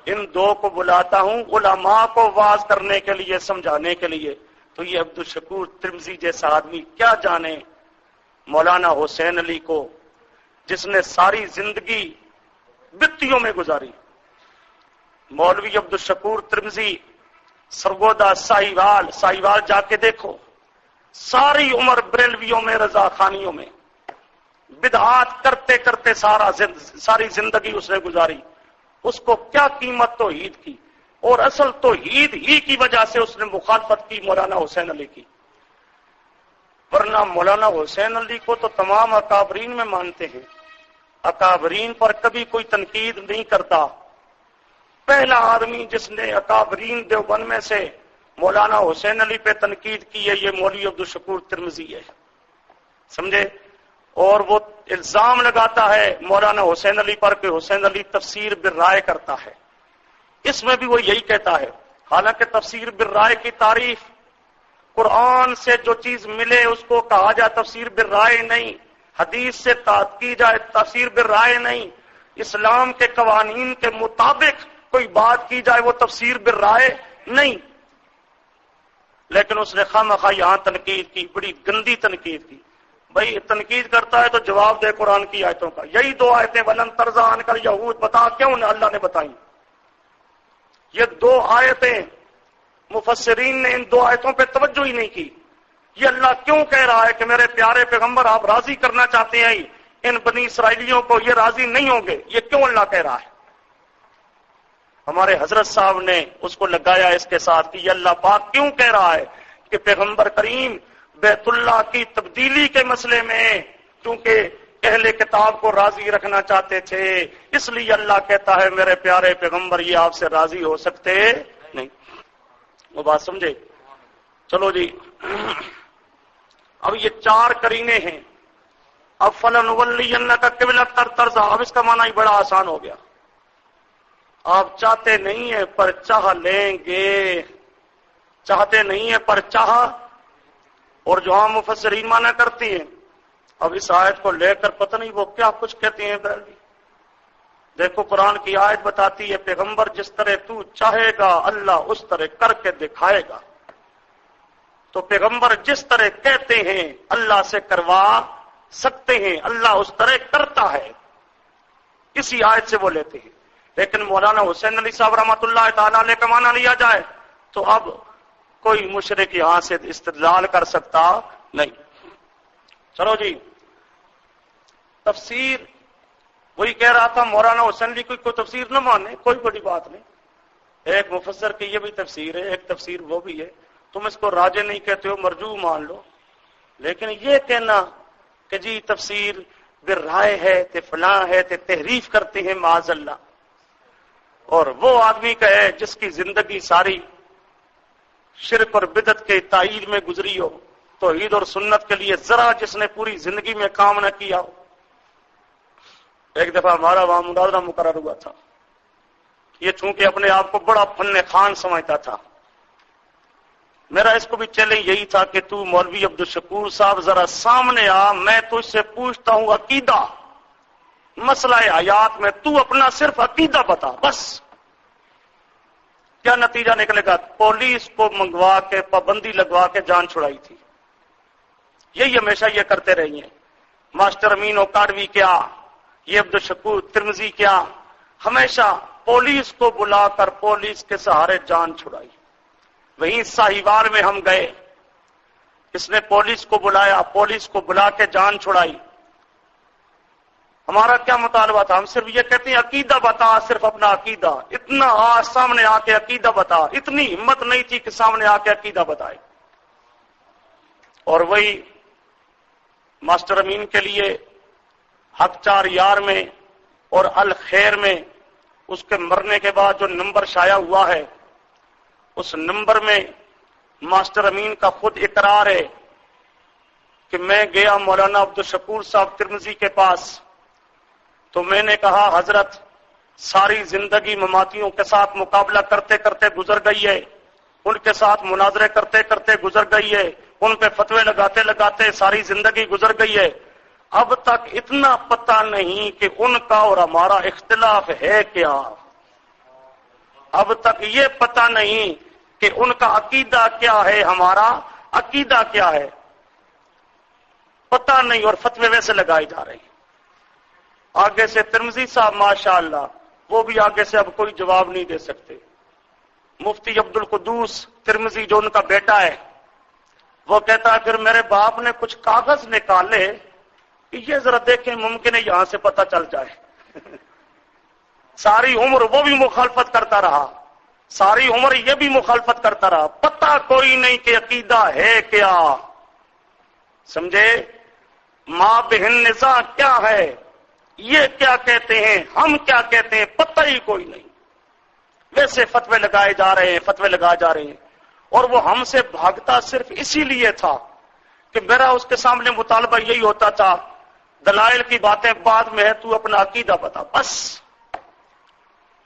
ان دو کو بلاتا ہوں علماء کو واعظ کرنے کے لیے، سمجھانے کے لیے۔ تو یہ عبدالشکور ترمذی جیسا آدمی کیا جانے مولانا حسین علی کو، جس نے ساری زندگی بتیوں میں گزاری۔ مولوی عبدالشکور ترمذی سرگودا ساہیوال جا کے دیکھو، ساری عمر بریلویوں میں، رضا خانیوں میں بدعات کرتے کرتے ساری زندگی اس نے گزاری۔ اس کو کیا قیمت توحید کی، اور اصل توحید ہی کی وجہ سے اس نے مخالفت کی مولانا حسین علی کی، ورنہ مولانا حسین علی کو تو تمام اکابرین میں مانتے ہیں، اکابرین پر کبھی کوئی تنقید نہیں کرتا۔ پہلا آدمی جس نے اکابرین دیوبند میں سے مولانا حسین علی پہ تنقید کی ہے یہ مولوی عبدالشکور ترمذی ہے، سمجھے، اور وہ الزام لگاتا ہے مولانا حسین علی پر کہ حسین علی تفسیر بالرائے کرتا ہے۔ اس میں بھی وہ یہی کہتا ہے، حالانکہ تفسیر بالرائے کی تعریف قرآن سے جو چیز ملے اس کو کہا جائے تفسیر بالرائے نہیں، حدیث سے تعت کی جائے تفسیر بالرائے نہیں، اسلام کے قوانین کے مطابق کوئی بات کی جائے وہ تفسیر بالرائے نہیں، لیکن اس نے خواہ یہاں تنقید کی، بڑی گندی تنقید کی۔ بھائی تنقید کرتا ہے تو جواب دے قرآن کی آیتوں کا، یہی دو آیتیں ولن ترضی عنک الیہود، بتا کیوں اللہ نے بتائیں، یہ دو آیتیں مفسرین نے ان دو آیتوں پہ توجہ ہی نہیں کی۔ یہ اللہ کیوں کہہ رہا ہے کہ میرے پیارے پیغمبر آپ راضی کرنا چاہتے ہیں ان بنی اسرائیلیوں کو، یہ راضی نہیں ہوں گے، یہ کیوں اللہ کہہ رہا ہے؟ ہمارے حضرت صاحب نے اس کو لگایا اس کے ساتھ کہ یہ اللہ پاک کیوں کہہ رہا ہے کہ پیغمبر کریم بیت اللہ کی تبدیلی کے مسئلے میں کیونکہ اہل کتاب کو راضی رکھنا چاہتے تھے، اس لیے اللہ کہتا ہے میرے پیارے پیغمبر یہ آپ سے راضی ہو سکتے نہیں۔ وہ بات سمجھے؟ چلو جی، اب یہ چار کرینے ہیں۔ اب فَلَنُوَلِّيَنَّكَ قِبْلَةً تَرْضَاهَا، اب اس کا معنی بڑا آسان ہو گیا، آپ چاہتے نہیں ہیں پر چاہ لیں گے، چاہتے نہیں ہیں پر چاہا، اور جو عام مفسرین مانا کرتی ہیں. اب اس آیت کو لے کر پتہ نہیں وہ کیا کچھ کہتے ہیں. دیکھو قرآن کی آیت بتاتی ہے پیغمبر جس طرح تو چاہے گا اللہ اس طرح کر کے دکھائے گا. تو پیغمبر جس طرح کہتے ہیں اللہ سے کروا سکتے ہیں، اللہ اس طرح کرتا ہے. اسی آیت سے وہ لیتے ہیں. لیکن مولانا حسین علی صاحب رحمۃ اللہ تعالی علیہ کا معنی لیا جائے تو اب کوئی مشرک یہاں سے استدلال کر سکتا نہیں. چلو جی، تفسیر وہی کہہ رہا تھا مولانا حسین علی کوئی تفسیر نہ مانے کوئی بڑی بات نہیں. ایک مفسر کی یہ بھی تفسیر ہے، ایک تفسیر وہ بھی ہے. تم اس کو راجع نہیں کہتے ہو، مرجو مان لو. لیکن یہ کہنا کہ جی تفسیر برائے ہے تے فلاں ہے تے تحریف کرتے ہیں معاذ اللہ، اور وہ آدمی کہے جس کی زندگی ساری شرک اور بدعت کے تائید میں گزری ہو، توحید اور سنت کے لیے ذرا جس نے پوری زندگی میں کام نہ کیا ہو. ایک دفعہ ہمارا وہاں مناظرہ مقرر ہوا تھا. یہ چونکہ اپنے آپ کو بڑا فن خان سمجھتا تھا، میرا اس کو بھی چیلنج یہی تھا کہ تو مولوی عبدالشکور صاحب ذرا سامنے آ، میں تو اس سے پوچھتا ہوں عقیدہ مسئلہ حیات میں، تو اپنا صرف عقیدہ بتا بس. کیا نتیجہ نکلے گا؟ پولیس کو منگوا کے پابندی لگوا کے جان چھڑائی تھی. یہی ہمیشہ یہ کرتے رہی ہیں. ماسٹر امین اوکاڑوی کیا، یہ عبدالشکور ترمذی کیا، ہمیشہ پولیس کو بلا کر پولیس کے سہارے جان چھڑائی. وہیں ساہیوال میں ہم گئے، اس نے پولیس کو بلایا، پولیس کو بلا کے جان چھڑائی. ہمارا کیا مطالبہ تھا؟ ہم صرف یہ کہتے ہیں عقیدہ بتا، صرف اپنا عقیدہ. اتنا سامنے آ کے عقیدہ بتا، اتنی ہمت نہیں تھی کہ سامنے آ کے عقیدہ بتائے. اور وہی ماسٹر امین کے لیے حق چار یار میں اور الخیر میں اس کے مرنے کے بعد جو نمبر شائع ہوا ہے، اس نمبر میں ماسٹر امین کا خود اقرار ہے کہ میں گیا مولانا عبدالشکور صاحب ترمذی کے پاس، تو میں نے کہا حضرت ساری زندگی مماتیوں کے ساتھ مقابلہ کرتے کرتے گزر گئی ہے، ان کے ساتھ مناظرے کرتے کرتے گزر گئی ہے، ان پہ فتوے لگاتے لگاتے ساری زندگی گزر گئی ہے. اب تک اتنا پتہ نہیں کہ ان کا اور ہمارا اختلاف ہے کیا. اب تک یہ پتہ نہیں کہ ان کا عقیدہ کیا ہے، ہمارا عقیدہ کیا ہے، پتہ نہیں. اور فتوے ویسے لگائے جا رہے ہیں. آگے سے ترمذی صاحب ماشاءاللہ وہ بھی آگے سے اب کوئی جواب نہیں دے سکتے. مفتی عبد القدوس ترمذی جو ان کا بیٹا ہے، وہ کہتا ہے پھر میرے باپ نے کچھ کاغذ نکالے، یہ ذرا دیکھیں ممکن ہے یہاں سے پتہ چل جائے. ساری عمر وہ بھی مخالفت کرتا رہا، ساری عمر یہ بھی مخالفت کرتا رہا، پتہ کوئی نہیں کہ عقیدہ ہے کیا. سمجھے؟ ماں بہن نزاع کیا ہے، یہ کیا کہتے ہیں، ہم کیا کہتے ہیں، پتہ ہی کوئی نہیں. ویسے فتوے لگائے جا رہے ہیں، فتوے لگائے جا رہے ہیں. اور وہ ہم سے بھاگتا صرف اسی لیے تھا کہ میرا اس کے سامنے مطالبہ یہی ہوتا تھا دلائل کی باتیں بعد میں ہے، تو اپنا عقیدہ بتا بس.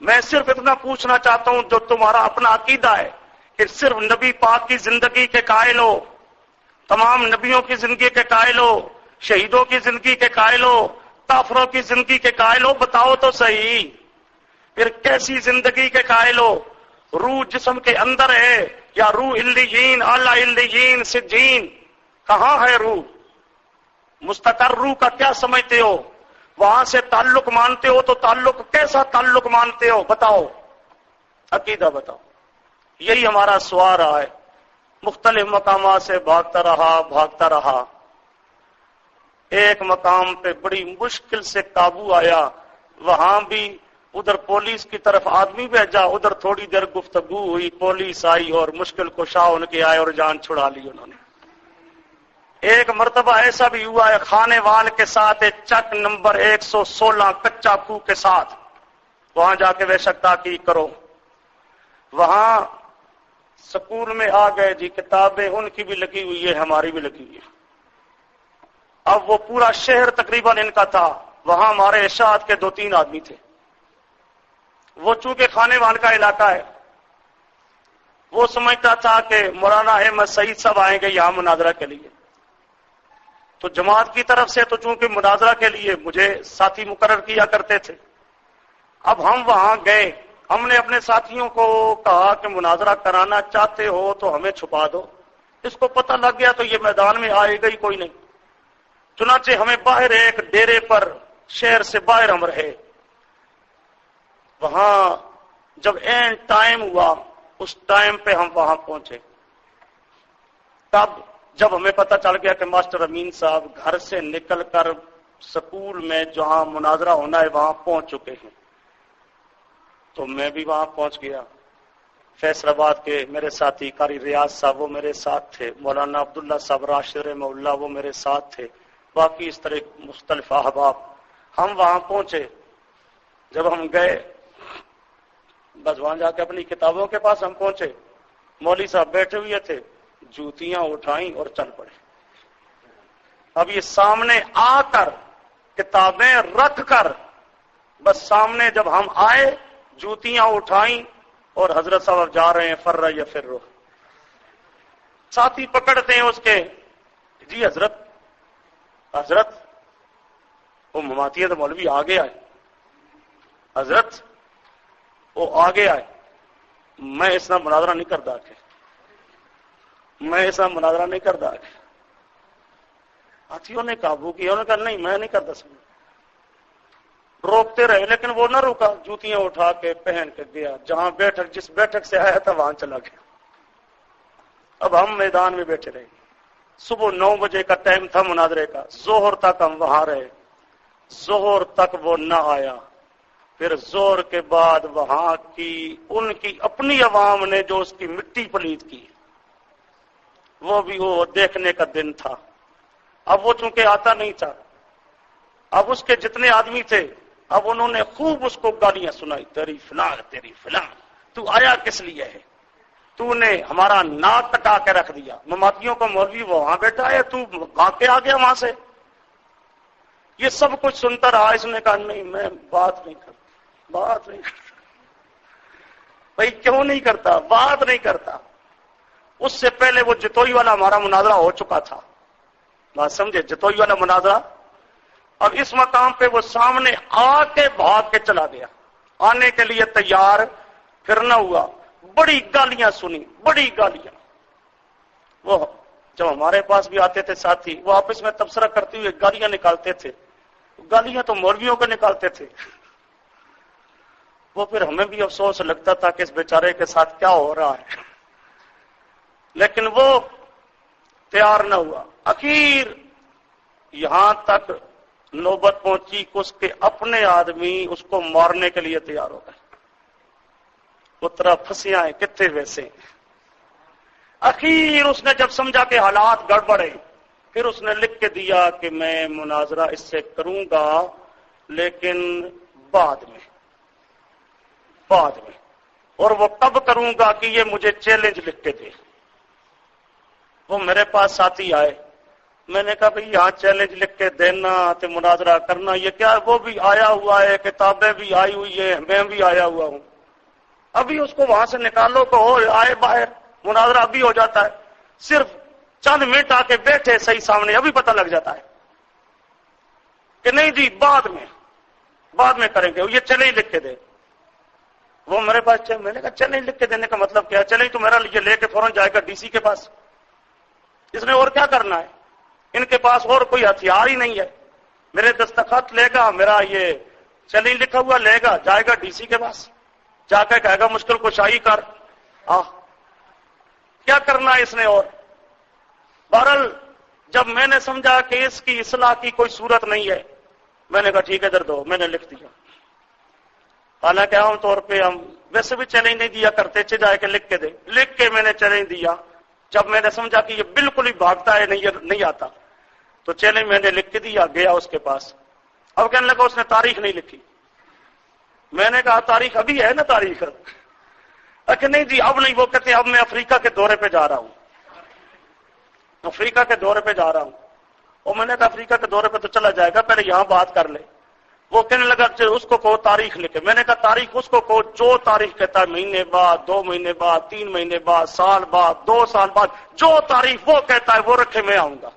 میں صرف اتنا پوچھنا چاہتا ہوں جو تمہارا اپنا عقیدہ ہے کہ صرف نبی پاک کی زندگی کے قائل ہو، تمام نبیوں کی زندگی کے قائل ہو، شہیدوں کی زندگی کے قائل ہو، کافروں کی زندگی کے قائل ہو، بتاؤ تو صحیح. پھر کیسی زندگی کے قائل ہو؟ روح جسم کے اندر ہے یا روح علیین، اعلی علیین، سجین؟ کہاں ہے روح؟ مستقر روح کا کیا سمجھتے ہو؟ وہاں سے تعلق مانتے ہو تو تعلق کیسا تعلق مانتے ہو؟ بتاؤ، عقیدہ بتاؤ. یہی ہمارا سوال رہا ہے. مختلف مقامات سے بھاگتا رہا. ایک مقام پہ بڑی مشکل سے قابو آیا، وہاں بھی ادھر پولیس کی طرف آدمی بھیجا، ادھر تھوڑی دیر گفتگو ہوئی، پولیس آئی اور مشکل کشا ان کے آئے اور جان چھڑا لی انہوں نے. ایک مرتبہ ایسا بھی ہوا ہے خانے وال کے ساتھ ایک چک نمبر 116 کچا کو کے ساتھ، وہاں جا کے بے شک تحقیق کرو. وہاں سکول میں آ گئے جی، کتابیں ان کی بھی لگی ہوئی ہے، ہماری بھی لگی ہوئی ہے. اب وہ پورا شہر تقریباً ان کا تھا، وہاں ہمارے ارشاد کے 2-3 آدمی تھے. وہ چونکہ خانے وال کا علاقہ ہے، وہ سمجھتا تھا کہ مولانا احمد سعید صاحب آئیں گے یہاں مناظرہ کے لیے، تو جماعت کی طرف سے تو چونکہ مناظرہ کے لیے مجھے ساتھی مقرر کیا کرتے تھے۔ اب ہم وہاں گئے، ہم نے اپنے ساتھیوں کو کہا کہ مناظرہ کرانا چاہتے ہو تو ہمیں چھپا دو۔ اس کو پتہ لگ گیا تو یہ میدان میں آئے گا ہی کوئی نہیں، چنانچہ ہمیں باہر ایک ڈیرے پر شہر سے باہر ہم رہے۔ وہاں جب اینڈ ٹائم ہوا اس ٹائم پہ ہم وہاں پہنچے، تب جب ہمیں پتہ چل گیا کہ ماسٹر امین صاحب گھر سے نکل کر سکول میں جہاں مناظرہ ہونا ہے وہاں پہنچ چکے ہیں، تو میں بھی وہاں پہنچ گیا۔ فیصل آباد کے میرے ساتھی قاری ریاض صاحب وہ میرے ساتھ تھے، مولانا عبداللہ صاحب راشد رحمہ اللہ وہ میرے ساتھ تھے، باقی اس طرح مختلف احباب۔ ہم وہاں پہنچے، جب ہم گئے بس وہاں جا کے اپنی کتابوں کے پاس ہم پہنچے، مولوی صاحب بیٹھے ہوئے تھے، جوتیاں اٹھائیں اور چل پڑے۔ اب یہ سامنے آ کر کتابیں رکھ کر بس سامنے جب ہم آئے جوتیاں اٹھائیں اور حضرت صاحب جا رہے ہیں فر یا فر، ساتھی پکڑتے ہیں اس کے، جی حضرت حضرت وہ مماتیت مولوی آگے آئے، حضرت وہ آگے آئے، میں اس طرح مناظرہ نہیں کرتا کہ میں اس طرح مناظرہ نہیں کرتا کہ ہاتھیوں نے قابو کیا، انہوں نے کہا نہیں میں نہیں کرتا سمجھ، روکتے رہے لیکن وہ نہ رکا، جوتیاں اٹھا کے پہن کے گیا، جہاں بیٹھک جس بیٹھک سے آیا تھا وہاں چلا گیا۔ اب ہم میدان میں بیٹھے رہے، صبح 9 بجے کا ٹائم تھا مناظرے کا، ظہر تک ہم وہاں رہے، ظہر تک وہ نہ آیا، پھر ظہر کے بعد وہاں کی ان کی اپنی عوام نے جو اس کی مٹی پلید کی وہ بھی وہ دیکھنے کا دن تھا۔ اب وہ چونکہ آتا نہیں تھا، اب اس کے جتنے آدمی تھے اب انہوں نے خوب اس کو گالیاں سنائی، تیری فلاں تیری فلاں، تو آیا کس لیے ہے، تو نے ہمارا ناک کٹا کے رکھ دیا، مماتیوں کو مولوی وہاں بیٹھا ہے تو بھاگ کے آ گیا وہاں سے۔ یہ سب کچھ سنتا رہا، اس نے کہا نہیں میں بات نہیں کرتا، بات نہیں کرتا۔ بھائی کیوں نہیں کرتا؟ بات نہیں کرتا۔ اس سے پہلے وہ جتوئی والا ہمارا مناظرہ ہو چکا تھا، بات سمجھے، جتوئی والا مناظرہ، اور اس مقام پہ وہ سامنے آ کے بھاگ کے چلا گیا، آنے کے لیے تیار پھر نہ ہوا، بڑی گالیاں سنی، بڑی گالیاں۔ وہ جب ہمارے پاس بھی آتے تھے ساتھی، وہ آپس میں تبصرہ کرتے ہوئے گالیاں نکالتے تھے، گالیاں تو مولویوں کو نکالتے تھے۔ وہ پھر ہمیں بھی افسوس لگتا تھا کہ اس بیچارے کے ساتھ کیا ہو رہا ہے، لیکن وہ تیار نہ ہوا۔ اخیر یہاں تک نوبت پہنچی کہ اس کے اپنے آدمی اس کو مارنے کے لیے تیار ہو گئے، اترا پھنسیاں ہیں کتنے ویسے۔ اخیر اس نے جب سمجھا کہ حالات گڑبڑ ہیں، پھر اس نے لکھ کے دیا کہ میں مناظرہ اس سے کروں گا لیکن بعد میں، اور وہ کب کروں گا کہ یہ مجھے چیلنج لکھ کے دے۔ وہ میرے پاس ساتھی آئے، میں نے کہا بھئی یہاں چیلنج لکھ کے دینا تو مناظرہ کرنا یہ کیا؟ وہ بھی آیا ہوا ہے، کتابیں بھی آئی ہوئی ہے، میں بھی آیا ہوا ہوں، ابھی اس کو وہاں سے نکالو کہ ہو آئے باہر، مناظرہ ابھی ہو جاتا ہے، صرف چند منٹ آ کے بیٹھے صحیح سامنے، ابھی پتہ لگ جاتا ہے کہ نہیں جی بعد میں کریں گے، یہ چیلنج لکھ کے دے۔ وہ میرے پاس، میں نے کہا چیلنج لکھ کے دینے کا مطلب کیا؟ چیلنج تو میرا یہ لے کے فوراً جائے گا ڈی سی کے پاس، اس نے اور کیا کرنا ہے، ان کے پاس اور کوئی ہتھیار ہی نہیں ہے، میرے دستخط لے گا، میرا یہ چیلنج لکھا ہوا لے گا، جائے گا ڈی سی کے پاس، جا کے کہے گا مشکل کشائی کر، کیا کرنا ہے اس نے۔ اور بہرحال جب میں نے سمجھا کہ اس کی اصلاح کی کوئی صورت نہیں ہے، میں نے کہا ٹھیک ہے ادھر دو، میں نے لکھ دیا۔ حالانکہ عام طور پہ ہم ویسے بھی چیلنج نہیں دیا کرتے، جا کے لکھ کے دے، لکھ کے میں نے چیلنج دیا۔ جب میں نے سمجھا کہ یہ بالکل ہی بھاگتا ہے نہیں آتا، تو چیلنج میں نے لکھ کے دیا، گیا اس کے پاس۔ اب کہنے لگا اس نے تاریخ نہیں لکھی، میں نے کہا تاریخ ابھی ہے نا تاریخ، کہ نہیں جی اب نہیں، وہ کہتے ہیں اب میں افریقہ کے دورے پہ جا رہا ہوں، افریقہ کے دورے پہ جا رہا ہوں۔ اور میں نے کہا افریقہ کے دورے پہ تو چلا جائے گا، پہلے یہاں بات کر لے۔ وہ کہنے لگا اس کو کہو تاریخ لکھے. میں نے کہا تاریخ اس کو کہو جو تاریخ کہتا ہے، مہینے بعد، 2 مہینے بعد، 3 مہینے بعد، سال بعد، 2 سال بعد، جو تاریخ وہ کہتا ہے وہ رکھے، میں آؤں گا.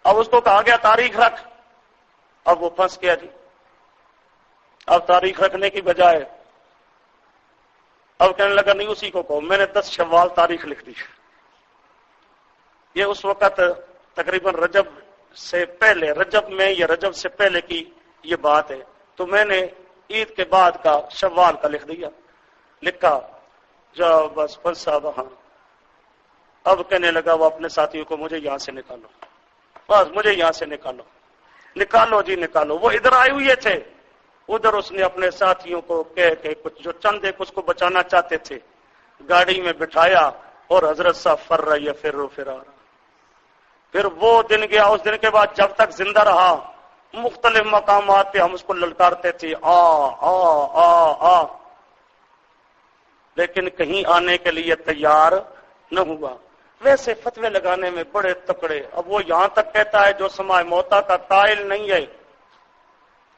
اب اس کو کہا گیا تاریخ رکھ. اب وہ پھنس گیا جی. اب تاریخ رکھنے کی بجائے اب کہنے لگا نہیں اسی کو کہو. میں نے 10 شوال تاریخ لکھ دی. یہ اس وقت تقریباً رجب سے پہلے، رجب میں یا رجب سے پہلے کی یہ بات ہے. تو میں نے عید کے بعد کا شوال کا لکھ دیا. لکھا جاؤ بس پھنسا وہاں. اب کہنے لگا وہ اپنے ساتھیوں کو مجھے یہاں سے نکالو، بس مجھے یہاں سے نکالو. نکالو جی نکالو. وہ ادھر آئے ہوئے تھے، ادھر اس نے اپنے ساتھیوں کو کہہ کے کچھ جو چند ایک اس کو بچانا چاہتے تھے گاڑی میں بٹھایا اور حضرت صاحب فر رہی ہے فرار. پھر وہ دن گیا. اس دن کے بعد جب تک زندہ رہا مختلف مقامات پہ ہم اس کو للکارتے تھے آ آ آ آ، لیکن کہیں آنے کے لیے تیار نہ ہوا. ویسے فتوے لگانے میں بڑے تکڑے. اب وہ یہاں تک کہتا ہے جو سماع موتا کا قائل نہیں ہے،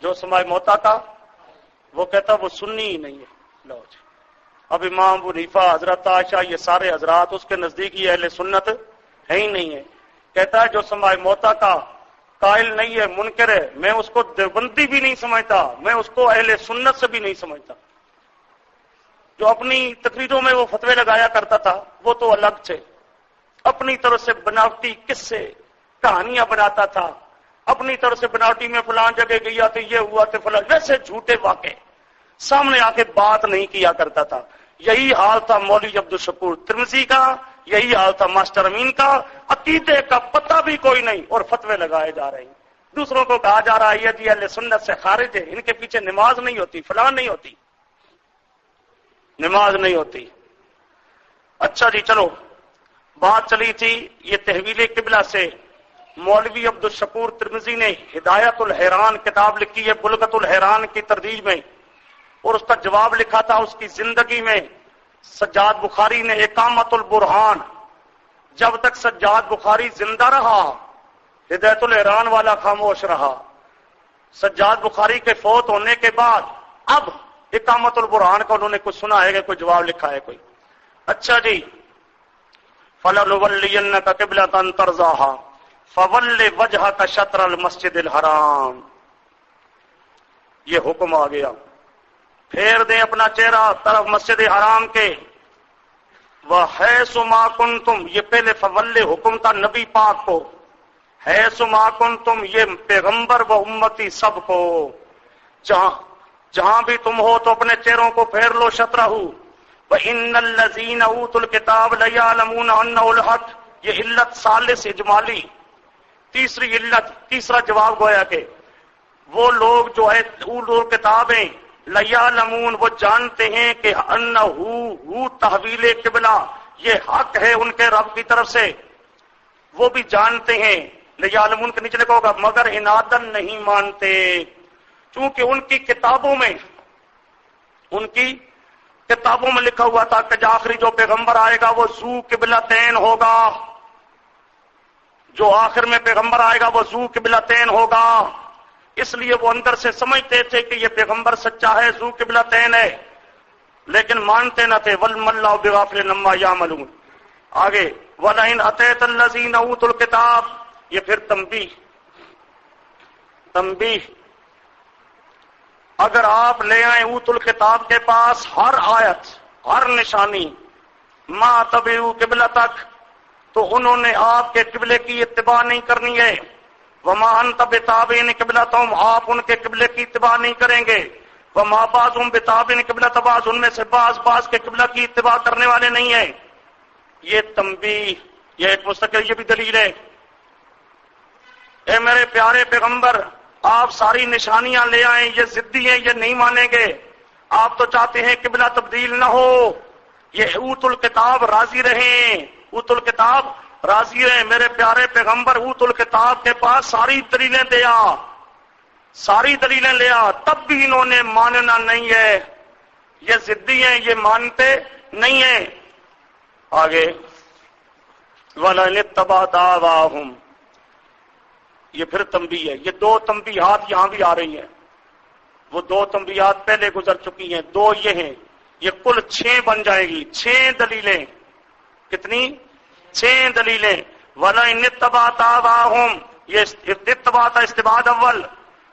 جو سماع موتا کا وہ کہتا وہ سنی ہی نہیں ہے. لو جی. اب امام ابو حنیفہ، حضرت عائشہ، یہ سارے حضرات اس کے نزدیک یہ اہل سنت ہے ہی نہیں ہے. کہتا ہے جو سماع موتا کا قائل نہیں ہے، منکر ہے. میں اس کو دیوبندی بھی نہیں سمجھتا، میں اس کو اہل سنت سے بھی نہیں سمجھتا. جو اپنی تقریروں میں وہ فتوے لگایا کرتا تھا وہ تو الگ تھے. اپنی طرف سے بناوٹی قصے کہانیاں بناتا تھا، اپنی طرف سے بناوٹی میں فلان جگہ گیا تو یہ ہوا تو فلان، ویسے جھوٹے واقع سامنے آ کے بات نہیں کیا کرتا تھا. یہی حال تھا مولوی عبدالشکور ترمذی کا، یہی حال تھا ماسٹر امین کا. عقیدے کا پتہ بھی کوئی نہیں اور فتوے لگائے جا رہے ہیں. دوسروں کو کہا جا رہا ہے یہ جی اہل سنت سے خارج ہے، ان کے پیچھے نماز نہیں ہوتی، فلان نہیں ہوتی، نماز نہیں ہوتی. اچھا جی چلو، بات چلی تھی یہ تحویل قبلہ سے. مولوی عبدالشکور ترمذی نے ہدایت الحیران کتاب لکھی ہے بلغت الحیران کی تردید میں، اور اس کا جواب لکھا تھا اس کی زندگی میں سجاد بخاری نے اقامت البرہان. جب تک سجاد بخاری زندہ رہا ہدایت الحیران والا خاموش رہا. سجاد بخاری کے فوت ہونے کے بعد اب اقامت البرہان کا انہوں نے کچھ سنا ہے کہ کوئی جواب لکھا ہے کوئی. اچھا جی، فَلَنُوَلِّيَنَّكَ قِبْلَةً تَرْضَاهَا فَوَلِّ وَجْهَكَ شَطْرَ الْمَسْجِدِ الْحَرَامِ. یہ حکم آ گیا، پھیر دیں اپنا چہرہ طرف مسجد حرام کے. وَحَيْثُ مَا كُنْتُمْ، یہ پہلے فَوَلِّ حکم تھا نبی پاک کو. حَيْثُ مَا كُنْتُمْ یہ پیغمبر و امتی سب کو. جہاں بھی تم ہو تو اپنے چہروں کو پھیر لو شطرہ. وَإِنَّ الَّذِينَ أُوتُوا الْكِتَابَ لَيَعْلَمُونَ أَنَّهُ الْحَقُّ. یہ علت ثالث اجمالی. تیسری علت، تیسرا جواب گویا کہ وہ لوگ جو ہے اولو کتابیں لیعلمون وہ جانتے ہیں کہ انہو تحویل قبلہ یہ حق ہے ان کے رب کی طرف سے، وہ بھی جانتے ہیں. لیعلمون کے نیچے لکھا ہوگا مگر عنادن نہیں مانتے، چونکہ ان کی کتابوں میں لکھا ہوا تھا کہ آخری جو پیغمبر آئے گا وہ ذو قبلتین ہوگا. جو آخر میں پیغمبر آئے گا وہ ذو قبلتین ہوگا. اس لیے وہ اندر سے سمجھتے تھے کہ یہ پیغمبر سچا ہے، ذو قبلتین ہے، لیکن مانتے نہ تھے. وَلْمَ اللَّهُ بِغَافِلٍ عَمَّا يَعْمَلُونَ. آگے وَلَئِنْ أَتَيْتَ الَّذِينَ أُوتُوا الْكِتَابَ، یہ پھر تنبیہ. اگر آپ لے آئیں اوت الکتاب کے پاس ہر آیت، ہر نشانی، ما تبعوا قبلتک، تو انہوں نے آپ کے قبلے کی اتباع نہیں کرنی ہے. وما انت بتابع قبلتہم، آپ ان کے قبلے کی اتباع نہیں کریں گے. وما بعضهم بتابع قبلۃ بعض، ان میں سے بعض کے قبلہ کی اتباع کرنے والے نہیں ہیں. یہ تنبیہ، یہ ایک مستقل یہ بھی دلیل ہے. اے میرے پیارے پیغمبر آپ ساری نشانیاں لے آئیں، یہ ضدی ہیں، یہ نہیں مانیں گے. آپ تو چاہتے ہیں قبلہ تبدیل نہ ہو. یہ اوت الکتاب راضی رہیں، اوت الکتاب راضی رہیں. میرے پیارے پیغمبر اوت الکتاب کے پاس ساری دلیلیں لے آ، تب بھی انہوں نے ماننا نہیں ہے. یہ ضدی ہیں، یہ مانتے نہیں ہیں. آگے وَلَئِنِ اتَّبَعْتَ أَهْوَاءَهُمْ، یہ پھر تنبیہ ہے. یہ دو تنبیہات یہاں بھی آ رہی ہیں. وہ دو تنبیہات پہلے گزر چکی ہیں. دو یہ ہیں. یہ کل 6 بن جائے گی. 6 دلیلیں. کتنی؟ 6 دلیلیں. وَلَئِنِ اتَّبَعْتَ أَهْوَاءَهُمْ، یہ اتباع استبعاد اول،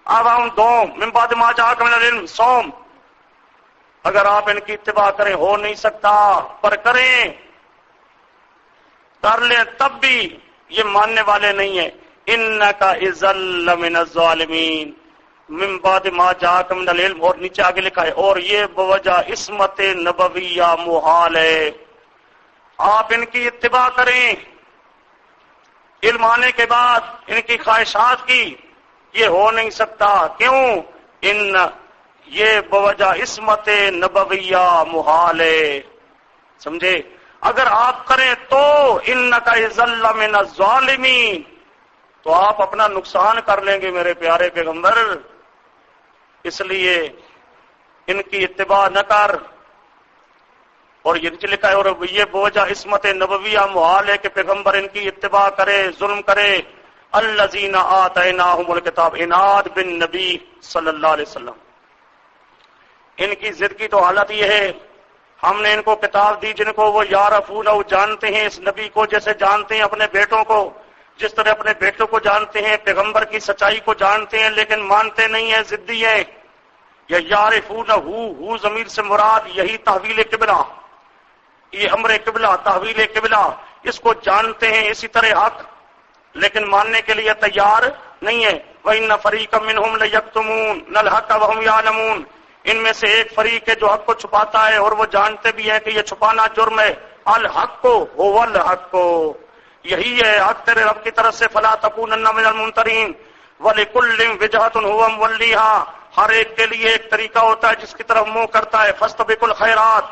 آباؤں دوم، من بعد ما جاءک من العلم سوم. اگر آپ ان کی اتباع کریں ہو نہیں سکتا، پر کریں، کر لیں تب بھی یہ ماننے والے نہیں ہیں. اِنَّكَ إِذًا لَّمِنَ الظَّالِمِينَ من بعد ما جاءک من العلم. اور نیچے آگے لکھا ہے اور یہ بوجہ عصمت نبویہ محال ہے. آپ ان کی اتباع کریں علم آنے کے بعد ان کی خواہشات کی، یہ ہو نہیں سکتا. کیوں؟ یہ بوجہ عصمت نبویہ محال ہے. سمجھے؟ اگر آپ کریں تو انک اذا لمن الظالمین، تو آپ اپنا نقصان کر لیں گے میرے پیارے پیغمبر. اس لیے ان کی اتباع نہ کر. اور یہ نیچے لکھا ہے اور یہ بوجہ عصمت نبویہ محال ہے کہ پیغمبر ان کی اتباع کرے، ظلم کرے. الذین آتیناہم الکتاب، عناد بن نبی صلی اللہ علیہ وسلم. ان کی ضد کی تو حالت یہ ہے، ہم نے ان کو کتاب دی جن کو وہ یعرفونہ جانتے ہیں اس نبی کو جیسے جانتے ہیں اپنے بیٹوں کو، جس طرح اپنے بیٹوں کو جانتے ہیں، پیغمبر کی سچائی کو جانتے ہیں لیکن مانتے نہیں ہیں، ضدی ہیں. یا یعرفونہ ہو ضمیر سے مراد یہی تحویل قبلہ، یہ امر قبلہ، تحویل قبلہ، اس کو جانتے ہیں اسی طرح حق، لیکن ماننے کے لیے تیار نہیں ہے. وَإِنَّ فَرِيقًا مِّنْهُمْ لَيَكْتُمُونَ الْحَقَّ وَهُمْ يَعْلَمُونَ. ان میں سے ایک فریق ہے جو حق کو چھپاتا ہے اور وہ جانتے بھی ہیں کہ یہ چھپانا جرم ہے. الحق هو الحق، یہی ہے حق تیرے رب کی طرف سے. فَلَا تَكُونَنَّ مِنَ الْمُمْتَرِينَ وَلِكُلٍّ وِجْهَةٌ هُوَ مُوَلِّيهَا. ہر ایک کے لیے ایک طریقہ ہوتا ہے جس کی طرف منہ کرتا ہے. فَاسْتَبِقُوا الْخَيْرَاتِ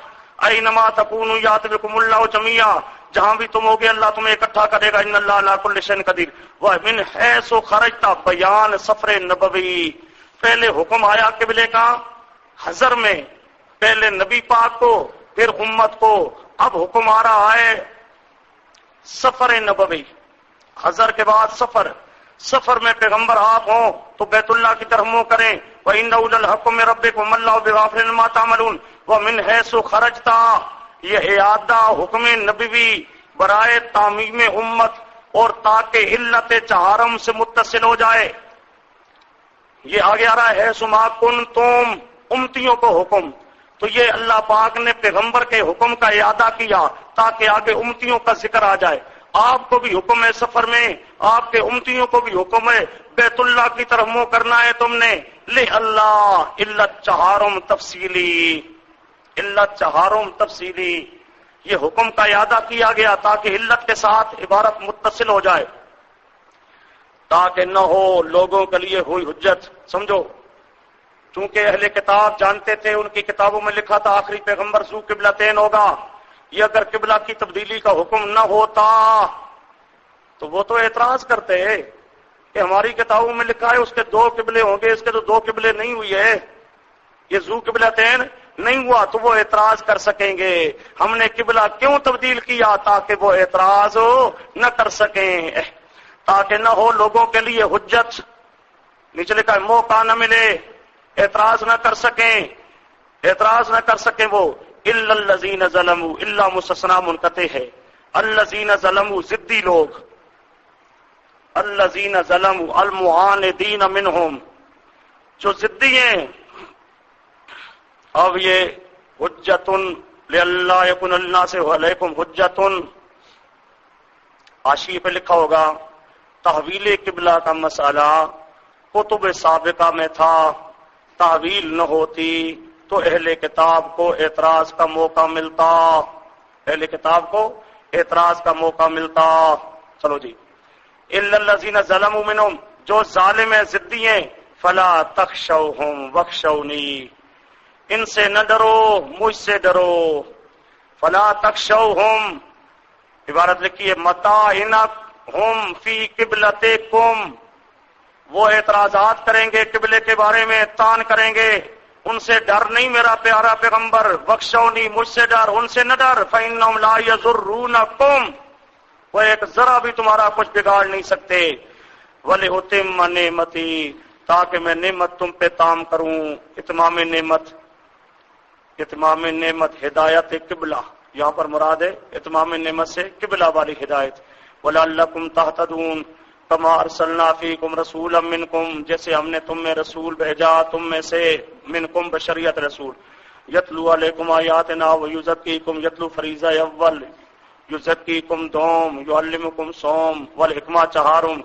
اَيْنَمَا تَكُونُوا يَأْتِ بِكُمُ اللَّهُ جَمِيعًا. جہاں بھی تم ہوگے اللہ تمہیں اکٹھا کرے گا. ان اللہ علی کل شیء قدیر. وَمِنْ حَیْثُ خَرَجْتَ، بیان سفر نبوی. پہلے حکم آیا قبلے کا حضر میں، پہلے نبی پاک کو پھر امت کو. اب حکم آ رہا ہے سفر نبوی، حضر کے بعد سفر. سفر میں پیغمبر آپ ہوں تو بیت اللہ کی طرف منہ کریں. وَإِنَّهُ لَلْحَقُّ مِن رَّبِّكُمْ وَمَا اللَّهُ بِغَافِلٍ عَمَّا تَعْمَلُونَ. وَمِنْ حَیْثُ خَرَجْتَ، یہ اعادہ حکم نبوی برائے تعمیم امت اور تاکہ علت چہارم سے متصل ہو جائے. یہ آگے آ رہا ہے سما کن تم، امتیوں کو حکم. تو یہ اللہ پاک نے پیغمبر کے حکم کا اعادہ کیا تاکہ آگے امتیوں کا ذکر آ جائے. آپ کو بھی حکم ہے سفر میں، آپ کے امتیوں کو بھی حکم ہے بیت اللہ کی طرف منہ کرنا ہے تم نے. لے اللہ علت چہارم تفصیلی، علت چہارم تفصیلی، یہ حکم کا اعادہ کیا گیا تاکہ علت کے ساتھ عبارت متصل ہو جائے، تاکہ نہ ہو لوگوں کے لیے ہوئی حجت. سمجھو، چونکہ اہل کتاب جانتے تھے، ان کی کتابوں میں لکھا تھا آخری پیغمبر ذو قبلتین ہوگا. یہ اگر قبلہ کی تبدیلی کا حکم نہ ہوتا تو وہ تو اعتراض کرتے کہ ہماری کتابوں میں لکھا ہے اس کے 2 قبلے ہوں گے، اس کے تو 2 قبلے نہیں ہوئی ہے، یہ ذو قبلتین نہیں ہوا. تو وہ اعتراض کر سکیں گے ہم نے قبلہ کیوں تبدیل کیا، تاکہ وہ اعتراض نہ کر سکیں، تاکہ نہ ہو لوگوں کے لیے حجت. نیچے لکھا ہے موقع نہ ملے، اعتراض نہ کر سکیں، اعتراض نہ کر سکیں وہ. الا الذین ظلموا، الا مستثنی منقطع ہے. الذین ظلموا ضدی لوگ، الذین ظلموا المعاندین منہم، جو ضدی ہیں. اب یہ حجت للہ یکن الناس علیکم حجت، حاشیے پہ لکھا ہوگا تحویل قبلہ کا مسئلہ کتب سابقہ میں تھا. تحویل نہ ہوتی تو اہل کتاب کو اعتراض کا موقع ملتا، اہل کتاب کو اعتراض کا موقع ملتا. چلو جی. الا الذین ظلموا منہم، جو ظالم ہیں ضدی ہیں. فلا تخشوہم واخشونی، ان سے نہ ڈرو مجھ سے ڈرو. فلا تخشوہم، عبارت لکھی ہے متاعنہم فی قبلتکم، وہ اعتراضات کریں گے قبلے کے بارے میں، تان کریں گے، ان سے ڈر نہیں میرا پیارا پیغمبر. بخشونی، مجھ سے ڈر، ان سے نہ ڈر. فإنہم لا یضرونکم، وہ ایک ذرا بھی تمہارا کچھ بگاڑ نہیں سکتے. وَلِأُتِمَّ نِعْمَتِي، تاکہ میں نعمت تم پہ تام کروں. اتمام نعمت ہدایت قبلہ، یہاں پر مراد ہے اتمام نعمت سے قبلہ والی ہدایت. وَلَعَلَّكُمْ تَهْتَدُونَ كَمَا أَرْسَلْنَا فِيكُمْ رَسُولًا مِّنْكُمْ، جیسے ہم نے تم میں رسول بھیجا تم میں سے، منکم بشریت رسول. یتلو علیکم آیاتنا ویزکیکم، یتلو فریضہ اول، یزکیکم دوم، یعلمکم صوم، والحکمہ چہارم،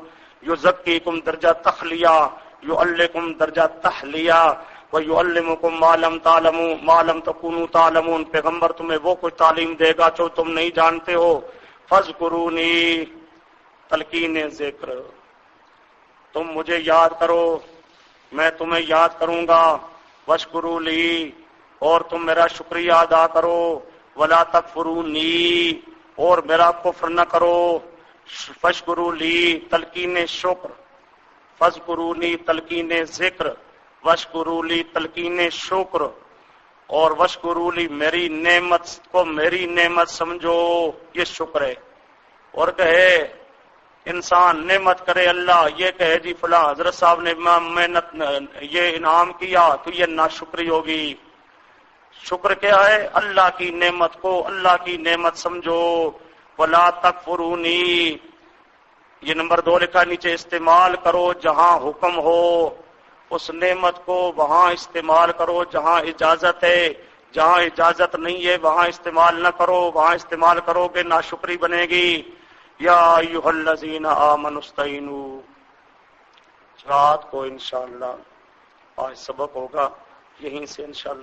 یزکیکم درجہ تخلیہ، یعلمکم درجہ تحلیہ، وَيُعَلِّمُكُمْ مَا لَمْ تَعْلَمُوا مَا لَمْ تَكُونُوا تَعْلَمُونَ، پیغمبر تمہیں وہ کچھ تعلیم دے گا جو تم نہیں جانتے ہو. فَاذْكُرُونِي، تلقین ذکر، تم مجھے یاد کرو میں تمہیں یاد کروں گا. وَاشْكُرُوا لِي، اور تم میرا شکریہ ادا کرو. وَلَا تَكْفُرُونِي، اور میرا کفر نہ کرو. فَاشْكُرُوا لِي تلقین شکر، فَاذْكُرُونِي تلقین ذکر، وَاشْكُرُوا لِي تلقین شکر، اور وَاشْكُرُوا لِي میری نعمت کو میری نعمت سمجھو، یہ شکر ہے. اور کہے انسان نعمت کرے اللہ، یہ کہے جی فلاں حضرت صاحب نے محنت یہ انعام کیا تو یہ ناشکری ہوگی. شکر کیا ہے؟ اللہ کی نعمت کو اللہ کی نعمت سمجھو. وَلَا تَكْفُرُونِي، یہ نمبر 2 لکھا نیچے، استعمال کرو جہاں حکم ہو، اس نعمت کو وہاں استعمال کرو جہاں اجازت ہے، جہاں اجازت نہیں ہے وہاں استعمال نہ کرو، وہاں استعمال کرو گے ناشکری بنے گی. یا ایھا الذین آمنوا استعینوا، رات کو انشاءاللہ آج سبق ہوگا یہیں سے انشاءاللہ.